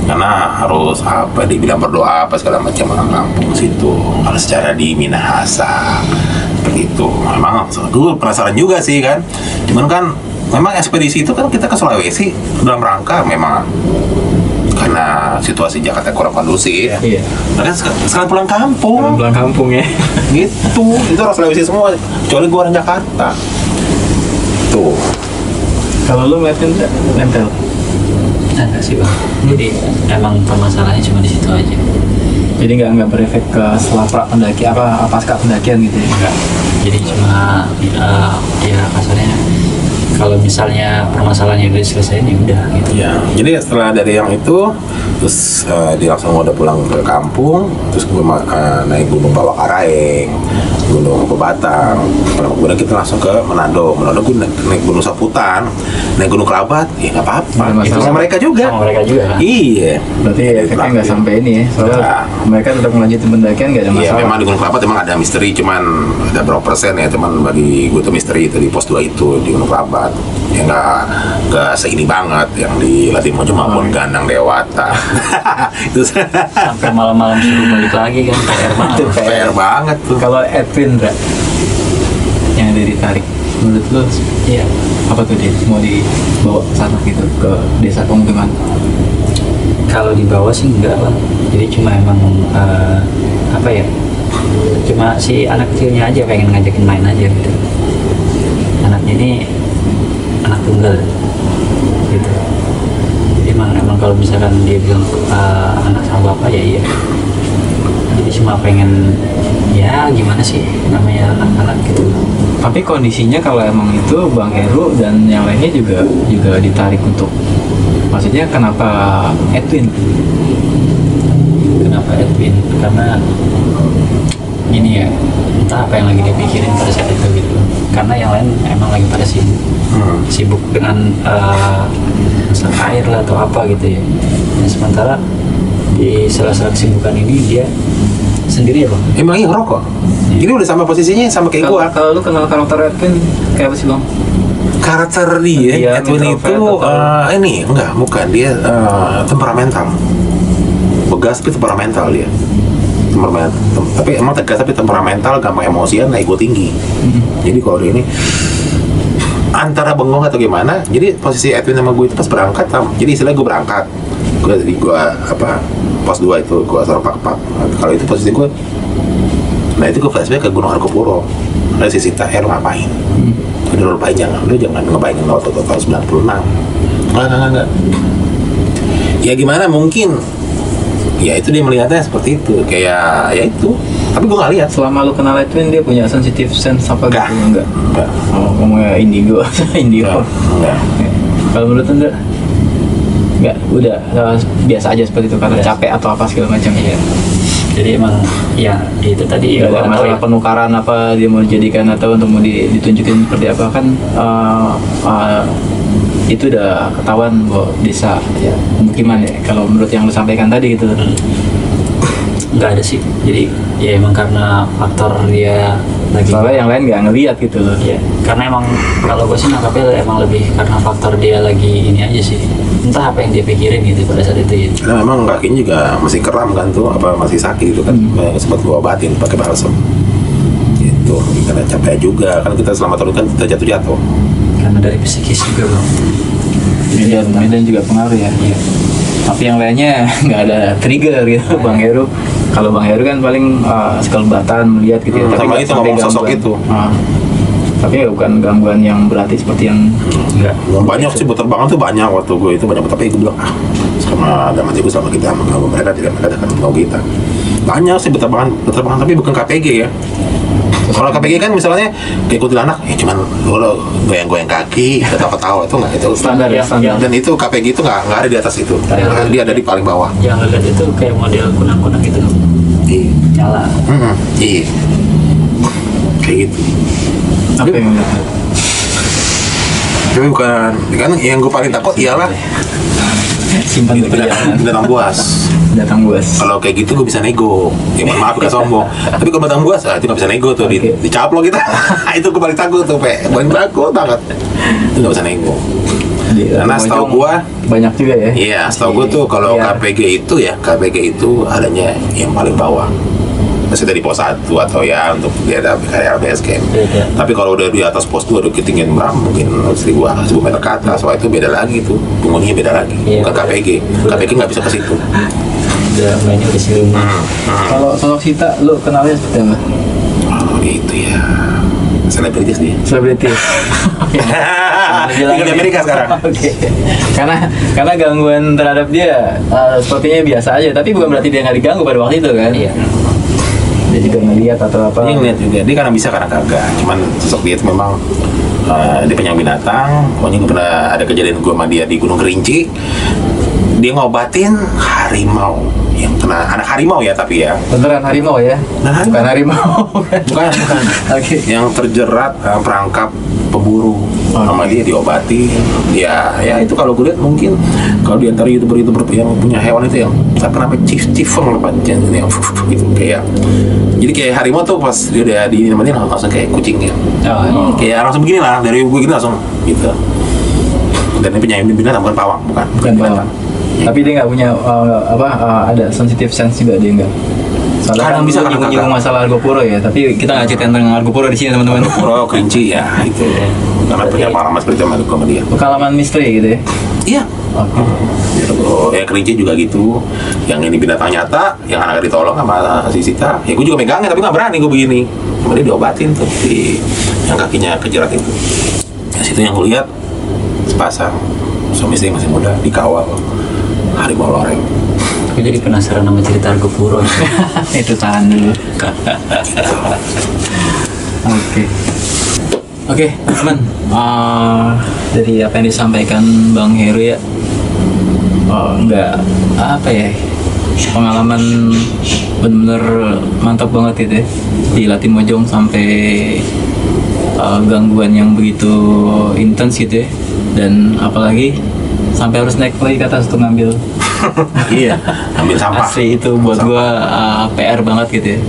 karena harus dibilang berdoa apa segala macam orang kampung situ, harus secara di Minahasa begitu. Memang gue penasaran juga sih kan, cuman kan memang ekspedisi itu kan kita ke Sulawesi dalam rangka memang karena situasi Jakarta kurang kondusif. Iya. Nah, sekarang pulang kampung. Pulang kampung ya. Gitu. Itu orang Sulawesi semua, kecuali gue orang Jakarta. Tuh. Kalau lu nempel? Enggak sih bang. Jadi emang permasalahannya cuma di situ aja. Jadi nggak berefek ke setelah pendaki pasca pendakian gitu ya? Enggak. Jadi cuma ya kasarnya kalau misalnya permasalahannya udah selesai ya udah gitu. Ya, jadi setelah dari yang itu, terus dia langsung udah pulang ke kampung, terus gue naik gunung Bawakaraeng, gunung Pebatang, kemudian kita langsung ke Manado gue naik gunung Saputan, naik gunung Kerabat, ya nggak apa-apa, itu sama mereka juga. Sama mereka juga kan? Iya. Berarti efeknya nggak sampai ini ya, soalnya mereka tetap melanjutkan pendakian nggak ada masalah. Iya, memang di gunung Kerabat emang ada misteri, cuman ada berapa persen ya, cuman bagi gue tuh misteri itu di pos 2 itu di gunung Kerabat. Ya nggak seini banget yang di Latimojong maupun Gandang Dewata. Itu Sampai malam-malam suruh balik lagi kan, PR banget. PR banget tuh. Kalau Edwin yang dari ditarik, menurut lo Iya. apa tuh dia mau dibawa ke sana gitu ke desa pemukiman? Kalau dibawa sih enggak lah. Jadi cuma emang apa ya? Cuma si anak kecilnya aja pengen ngajakin main aja gitu. Anaknya ini anak tunggal gitu. Jadi emang kalau misalkan dia bilang anak sama bapak ya iya. Jadi cuma pengen ya gimana sih namanya anak-anak gitu. Tapi kondisinya kalau emang itu Bang Heru dan yang lainnya juga ditarik untuk, maksudnya kenapa Edwin? Kenapa Edwin? Karena gini ya, entah apa yang lagi dipikirin pada saat itu gitu. Karena yang lain emang lagi pada sibuk dengan masak air lah atau apa gitu ya. Dan sementara di sela-sela kesibukan ini dia sendiri ya bang. Emang iya ngerokok. Jadi udah sama posisinya sama kayak gua. Kalau lu kenal karakter Edwin kayak apa sih bang? Karakter dia Edwin itu ini bukan dia temperamental. Begas tapi temperamental dia. Tapi emang tegas tapi temperamental, gampang emosian, ego tinggi. Jadi kalau dia ini antara bengong atau gimana, jadi posisi Edwin sama gue itu pas berangkat, jadi istilahnya gue berangkat, gue pos 2 itu gue taruh pak. Kalau itu posisi gue, nah itu gue flashback ke Gunung Argopuro. Ada si Sita, lo ngapain? Udah lo lupain jangan ngebayangin lo tahun 96. Enggak. Ya gimana mungkin? Ya itu dia melihatnya seperti itu, kayak ya itu. Tapi gue nggak lihat. Selama lu kenal Edwin dia punya sensitive sense apa gitu? Enggak. Oh, ngomongnya indigo. Enggak. Kalau menurut Anda? Enggak, udah biasa aja seperti itu karena capek atau apa segala macam ya. Jadi emang ya itu tadi ya, ada masalah penukaran apa dia mau dijadikan atau untuk mau ditunjukin seperti apa kan itu udah ketahuan bahwa desa ya pemukiman ya kalau menurut yang lu sampaikan tadi gitu. Nggak ada sih, jadi ya emang karena faktor dia lagi. Soalnya yang lain nggak ngelihat gitu loh. Iya, karena emang kalau gue sih nangkapnya emang lebih karena faktor dia lagi ini aja sih, entah apa yang dia pikirin gitu pada saat itu ya. Karena memang kakinya juga masih kram kan tuh, apa masih sakit gitu kan, sempat gua obatin pakai balsem. Gitu, karena capek juga kan kita selama tahun kan kita jatuh-jatuh. Karena dari psikis juga bang. Medan juga pengaruh ya. Iya. Tapi yang lainnya nggak ada trigger gitu. Bang Heru, kalau Bang Heru kan paling sekelebatan melihat gitu ya. Tapi sama nggak itu sampai ngomong sosok gangguan. itu. Tapi ya bukan gangguan yang berarti seperti yang Enggak. Banyak sih berterbangan tuh banyak waktu gue itu banyak, tapi gue bilang sama dalam hati gue sama kita sama mereka tidak akan mau kita. Banyak sih berterbangan tapi bukan KPG ya. Kalau KPG kan misalnya kayak kuntilanak, ya cuman lo goyang-goyang kaki, ketawa-ketawa itu nggak itu standar ya, standar. Dan itu KPG itu nggak ada di atas itu, dia ada di paling bawah. Yang lihat itu kayak model kunang-kunang gitu kan. Iya. Nyala. Iya. Kayak gitu. apa yang Tapi bukan, kan yang gue paling takut ialah simpan di perjalanan. binatang buas. Datang buas. Kalau kayak gitu gue bisa nego, ya mohon maaf gak sombong. Tapi kalau binatang buas, itu gak bisa nego tuh, Oke. dicaplok kita. Itu gue paling takut tuh, paling takut banget. Itu gak bisa nego. Karena setahu gue, banyak juga ya. iya setahu gue tuh kalau Iya. KPG itu adanya yang paling bawah. Maksudnya dari pos 1 atau ya untuk dia ada kayak base camp. Beda. Tapi kalau udah di atas pos 2 udah ketinggian berapa mungkin 1000 meter ke atas, soal itu beda lagi tuh, penghuninya beda lagi, Iya, bukan KPG. KPG nggak bisa ke situ. Udah mainnya udah sih. Kalau sosok Sita, lu kenalnya seperti apa? Oh gitu ya, selebritis dia. Selebritis. Tinggal di Amerika sekarang. Oke. Karena gangguan terhadap dia sepertinya biasa aja, tapi bukan berarti dia nggak diganggu pada waktu itu kan? Iya. Dia juga ngeliat atau apa? Dia ngeliat juga, dia karena bisa kadang kagak. Cuman sosok dia itu memang dia penyayang binatang. Pokoknya gue pernah ada kejadian gue sama dia di Gunung Kerinci. Dia ngobatin harimau yang kena anak harimau ya, tapi ya Beneran harimau ya? Nah, Bukan harimau. bukan Oke. yang terjerat perangkap pemburu. Sama dia diobati. Ya itu kalau gue lihat mungkin kalau di antara youtuber yang punya hewan itu yang siapa namanya Cifeng apa yang gitu kayak. Jadi kayak harimau tuh pas dia udah di namanya langsung kayak kucingnya. Kayak langsung begini lah, dari gue gini langsung gitu. Dan ini penyayang binatang bukan pawang, bukan Bawang. Tapi dia nggak punya ada sensitive sense juga dia nggak. Soalnya Kadang bisa, lu kadang nyinggung kagak. masalah Argopuro ya, tapi kita nggak ceritain tentang Argopuro di sini teman-teman. Pura Kerinci ya itu. Karena punya pengalaman seperti itu sama dia. Pengalaman misteri gitu ya. Iya. Oke. Ya Kerinci juga gitu. Yang ini binatang nyata, yang anak ditolong sama si Sita. Ya gue juga megangnya tapi nggak berani gue begini. Kemudian diobatin tuh di yang kakinya kejerat itu. Ya situ yang gue lihat sepasang suami istri masih muda dikawal harimau loreng. Aku jadi penasaran sama cerita Argopuro. Itu tahan dulu. Oke, teman. Dari apa yang disampaikan Bang Heru ya, nggak apa ya, pengalaman bener-bener mantap banget itu ya, di Latimojong sampai gangguan yang begitu intens gitu ya, dan apalagi sampai harus naik lagi ke atas untuk ngambil. Iya, ambil sampah. Asli itu buat gua PR banget gitu ya.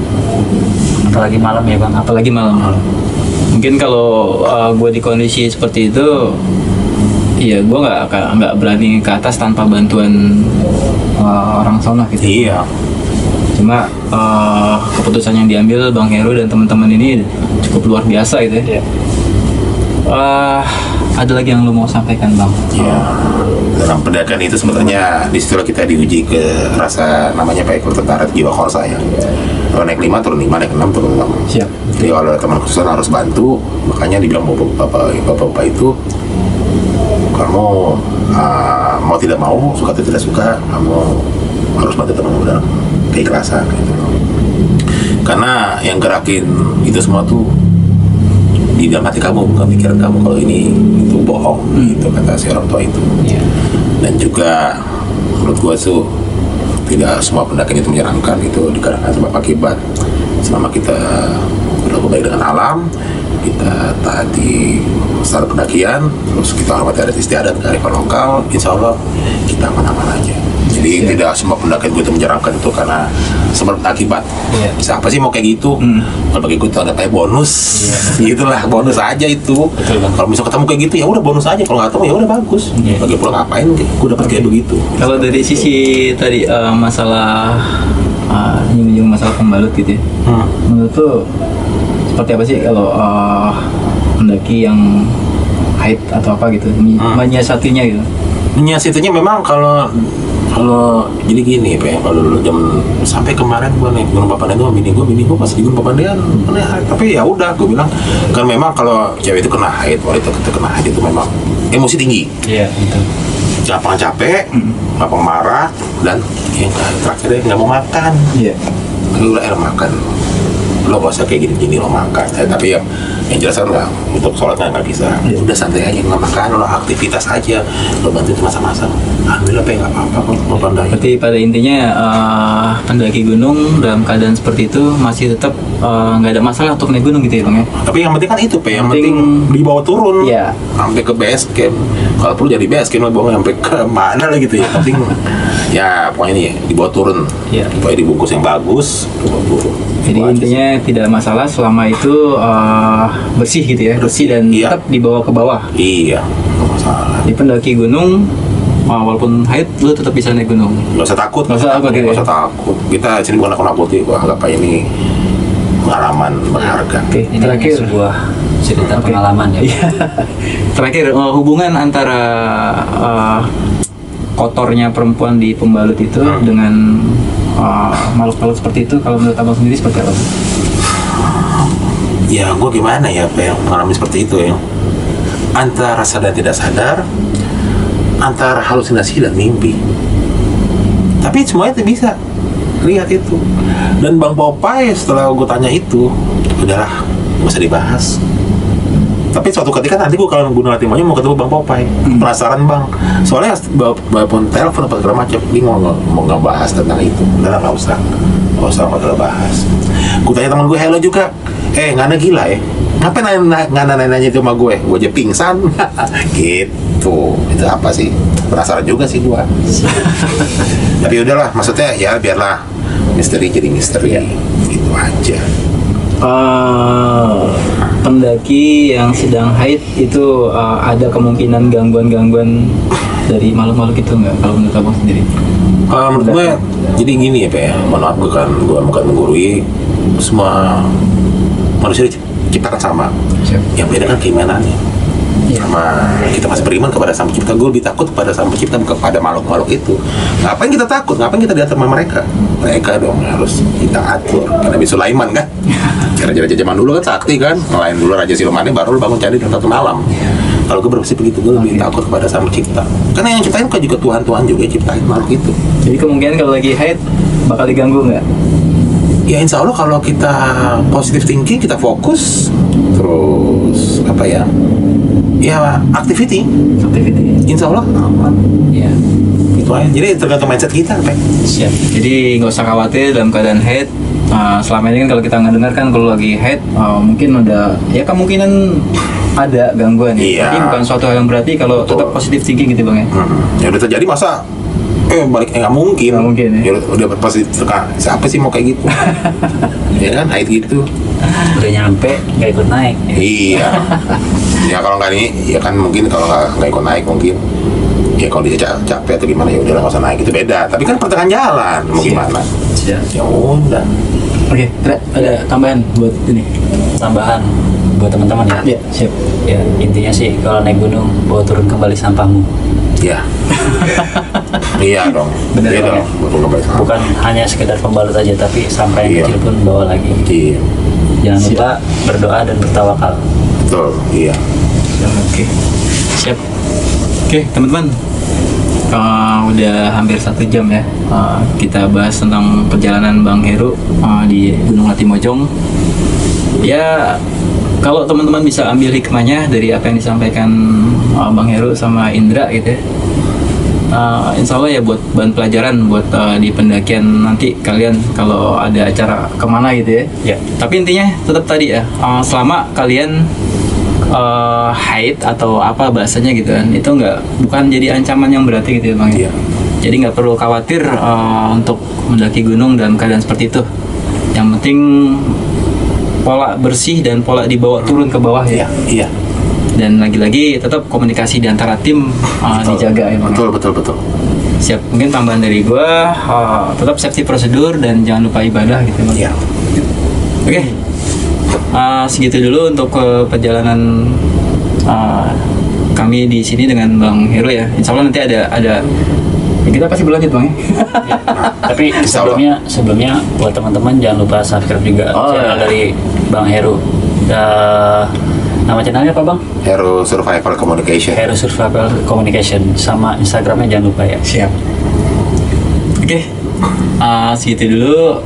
Apalagi malam ya bang. Apalagi malam. Mungkin kalau gue di kondisi seperti itu, ya gue nggak berani ke atas tanpa bantuan orang sana gitu. Iya. Cuma keputusan yang diambil Bang Heru dan teman-teman ini cukup luar biasa gitu ya. Ada lagi yang lu mau sampaikan Bang? Iya. Dalam pendakian itu sebenarnya di situ kita diuji ke rasa namanya Pak tentara jiwa korsa ya. Kalau naik 5 turun 5, naik 6 turun 6. Siap. Jadi kalau ada teman khususan harus bantu, makanya dibilang bapak itu kamu mau tidak mau, suka atau tidak suka, kamu harus bantu teman dalam keikhlasan gitu. Karena yang gerakin itu semua tuh di dalam hati kamu, bukan pikiran kamu kalau ini itu bohong gitu kata si orang tua itu. Iya. Dan juga menurut gua tuh tidak semua pendakian itu menyenangkan, itu dikarenakan sebab akibat. Selama kita berlaku baik dengan alam, kita tadi secara pendakian, terus kita hormati adat istiadat kearifan lokal, insya Allah kita aman-aman aja. Jadi tidak semua pendakian gue itu menyeramkan itu karena sebab akibat. Siapa sih mau kayak gitu? Kalau bagi gue itu ada kayak bonus, gitulah, bonus aja itu. Kalau misal ketemu kayak gitu ya udah bonus aja. Kalau nggak ketemu ya udah bagus. Lagi pula ngapain? Gue dapat kayak begitu. Kalau dari sisi tadi masalah menyinggung masalah pembalut gitu ya. Menurut tuh seperti apa sih kalau pendaki yang haid atau apa gitu menyiasatinya gitu? Menyiasatinya memang kalau jadi gini Pak ya, kalau dulu jam sampai kemarin gue naik Gunung Papandayan itu bini gue pas di Gunung Papandayan tapi ya udah gue bilang kan memang kalau cewek itu kena haid, wanita itu kena haid itu memang emosi tinggi. Iya betul. Gampang capek, gampang marah, dan yang terakhir nggak mau makan. Iya. Lu air makan, lo gak usah kayak gini-gini lo makan. Tapi ya yang jelas kan nggak, untuk sholatnya nggak bisa. Udah santai aja, nggak makan, lo aktivitas aja, lo bantuin masa-masa. Alhamdulillah Pak, nggak apa-apa kok mau pandai. Berarti pada intinya pendaki gunung dalam keadaan seperti itu masih tetap nggak ada masalah untuk naik gunung gitu ya Bang ya? Tapi yang penting kan itu Pak, yang penting dibawa turun, iya, sampai ke base camp. Kalau perlu jadi base camp, lo bawa sampai ke mana lah gitu ya. Penting ya pokoknya nih dibawa turun, pokoknya dibungkus yang bagus, dibawa turun. Jadi intinya tidak ada masalah selama itu bersih gitu ya, bersih dan tetap dibawa ke bawah. Iya, nggak masalah. Di pendaki gunung, walaupun haid, lu tetap bisa naik gunung. Nggak usah takut, nggak usah takut. Kita sini bukan nakut-nakuti, gua anggap ini pengalaman berharga. Oke, ini terakhir sebuah cerita pengalaman ya. Terakhir, hubungan antara kotornya perempuan di pembalut itu dengan makhluk-makhluk seperti itu, kalau menurut abang sendiri seperti apa? Ya, gue gimana ya, Pak, yang mengalami seperti itu ya. Antara sadar tidak sadar, antara halusinasi dan mimpi. Tapi semuanya bisa lihat itu. Dan Bang Popeye setelah gue tanya itu, udahlah, gak usah dibahas. Tapi suatu ketika nanti gue kalau Gunung Latimanya mau ketemu Bang Popeye, penasaran Bang. Soalnya walaupun telepon apa segala macam, dia mau ngebahas tentang itu. Udah nggak usah bahas. Gue tanya teman gue, hello juga, nggak ada gila ya? Ngapain nanya itu sama gue? Gue aja pingsan, gitu. Itu apa sih? Penasaran juga sih gue. Tapi udahlah, maksudnya ya biarlah misteri jadi misteri, gitu aja. Pendaki yang sedang haid itu ada kemungkinan gangguan-gangguan dari makhluk-makhluk itu nggak, kalau menurut abang sendiri? Menurut gue jadi gini ya Pak ya, mohon maaf gue bukan menggurui, semua manusia diciptakan sama. Yang beda kan keimanannya. Sama kita masih beriman kepada Sang Pencipta. Gue lebih takut kepada Sang Pencipta kepada makhluk-makhluk itu. Ngapain kita takut? Ngapain kita diatur sama mereka? Mereka dong harus kita atur. Karena Nabi Sulaiman kan, raja-raja zaman dulu kan sakti kan, ngelain dulu Raja Silmane baru bangun candi dalam satu malam. Kalau gue berpikir begitu, gue lebih takut kepada Sang Pencipta. Karena yang ciptain kan juga Tuhan juga ciptain makhluk itu. Jadi kemungkinan kalau lagi haid bakal diganggu nggak? Ya insya Allah kalau kita positive thinking, kita fokus, terus apa ya? Ya activity. Insya Allah aman. Iya. Itu aja. Jadi tergantung mindset kita, Pak. Siap. Jadi nggak usah khawatir dalam keadaan haid. Selama ini kan kalau kita nggak dengar kan kalau lagi haid mungkin ada ya kemungkinan ada gangguan. Iya. Tapi bukan suatu hal yang berarti kalau tetap positive thinking gitu Bang ya. Ya udah terjadi masa balik nggak mungkin. Nggak mungkin ya. Udah pasti siapa sih mau kayak gitu? Ya kan haid gitu. Udah nyampe nggak ikut naik. Iya. Ya kalau nggak nih, ya kan mungkin kalau nggak ikut naik mungkin. Ya kalau dia capek atau gimana ya udah nggak usah naik, itu beda. Tapi kan pertengahan jalan mau gimana? Siap. Ya udah. Oke, ada tambahan buat ini? Tambahan buat teman-teman ya. Iya, siap. Ya intinya sih kalau naik gunung bawa turun kembali sampahmu. Ya. Iya dong. Benar Iya dong. Bukan hanya sekedar pembalut aja, tapi sampah yang kecil pun bawa lagi. Iya. Jangan lupa berdoa dan bertawakal. Betul. Iya. Oke. Siap. Oke, teman-teman. Udah hampir 1 jam ya. Kita bahas tentang perjalanan Bang Heru di Gunung Latimojong. Ya, kalau teman-teman bisa ambil hikmahnya dari apa yang disampaikan Bang Heru sama Indra gitu ya. Insya Allah ya buat bahan pelajaran buat di pendakian nanti kalian kalau ada acara kemana gitu ya. Tapi intinya tetap tadi ya, selama kalian haid atau apa bahasanya gitu kan, itu bukan jadi ancaman yang berarti gitu ya Bang. Iya. Jadi nggak perlu khawatir untuk mendaki gunung dalam keadaan seperti itu. Yang penting pola bersih dan pola dibawa turun ke bawah ya. Iya. Dan lagi-lagi tetap komunikasi di antara tim dijaga ya Bang. Betul. Siap. Mungkin tambahan dari gua, tetap safety prosedur dan jangan lupa ibadah gitu Bang. Iya. Oke. Segitu dulu untuk perjalanan kami di sini dengan Bang Heru ya. Insya Allah nanti ada kita pasti berlanjut Bang ya. Tapi sebelumnya buat teman-teman jangan lupa subscribe juga channel dari Bang Heru. Nama channelnya apa Bang? Hero Survival Communication. Heru Survival Communication, sama Instagramnya jangan lupa ya. Siap. Oke. Segitu dulu.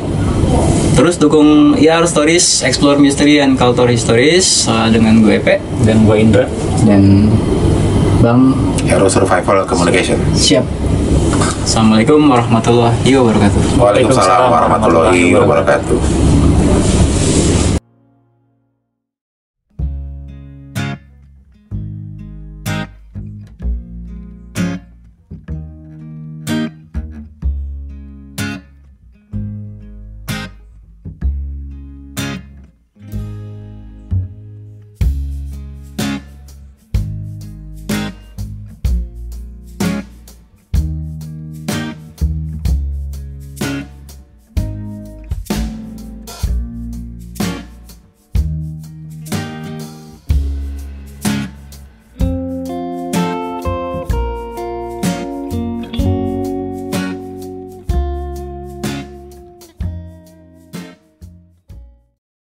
Terus dukung IR Stories, Explore Mystery and Culture Histories dengan gue Epe Dan gue Indra. dan Bang. Hero Survival Communication. Siap. Assalamualaikum warahmatullahi wabarakatuh. Waalaikumsalam warahmatullahi wabarakatuh.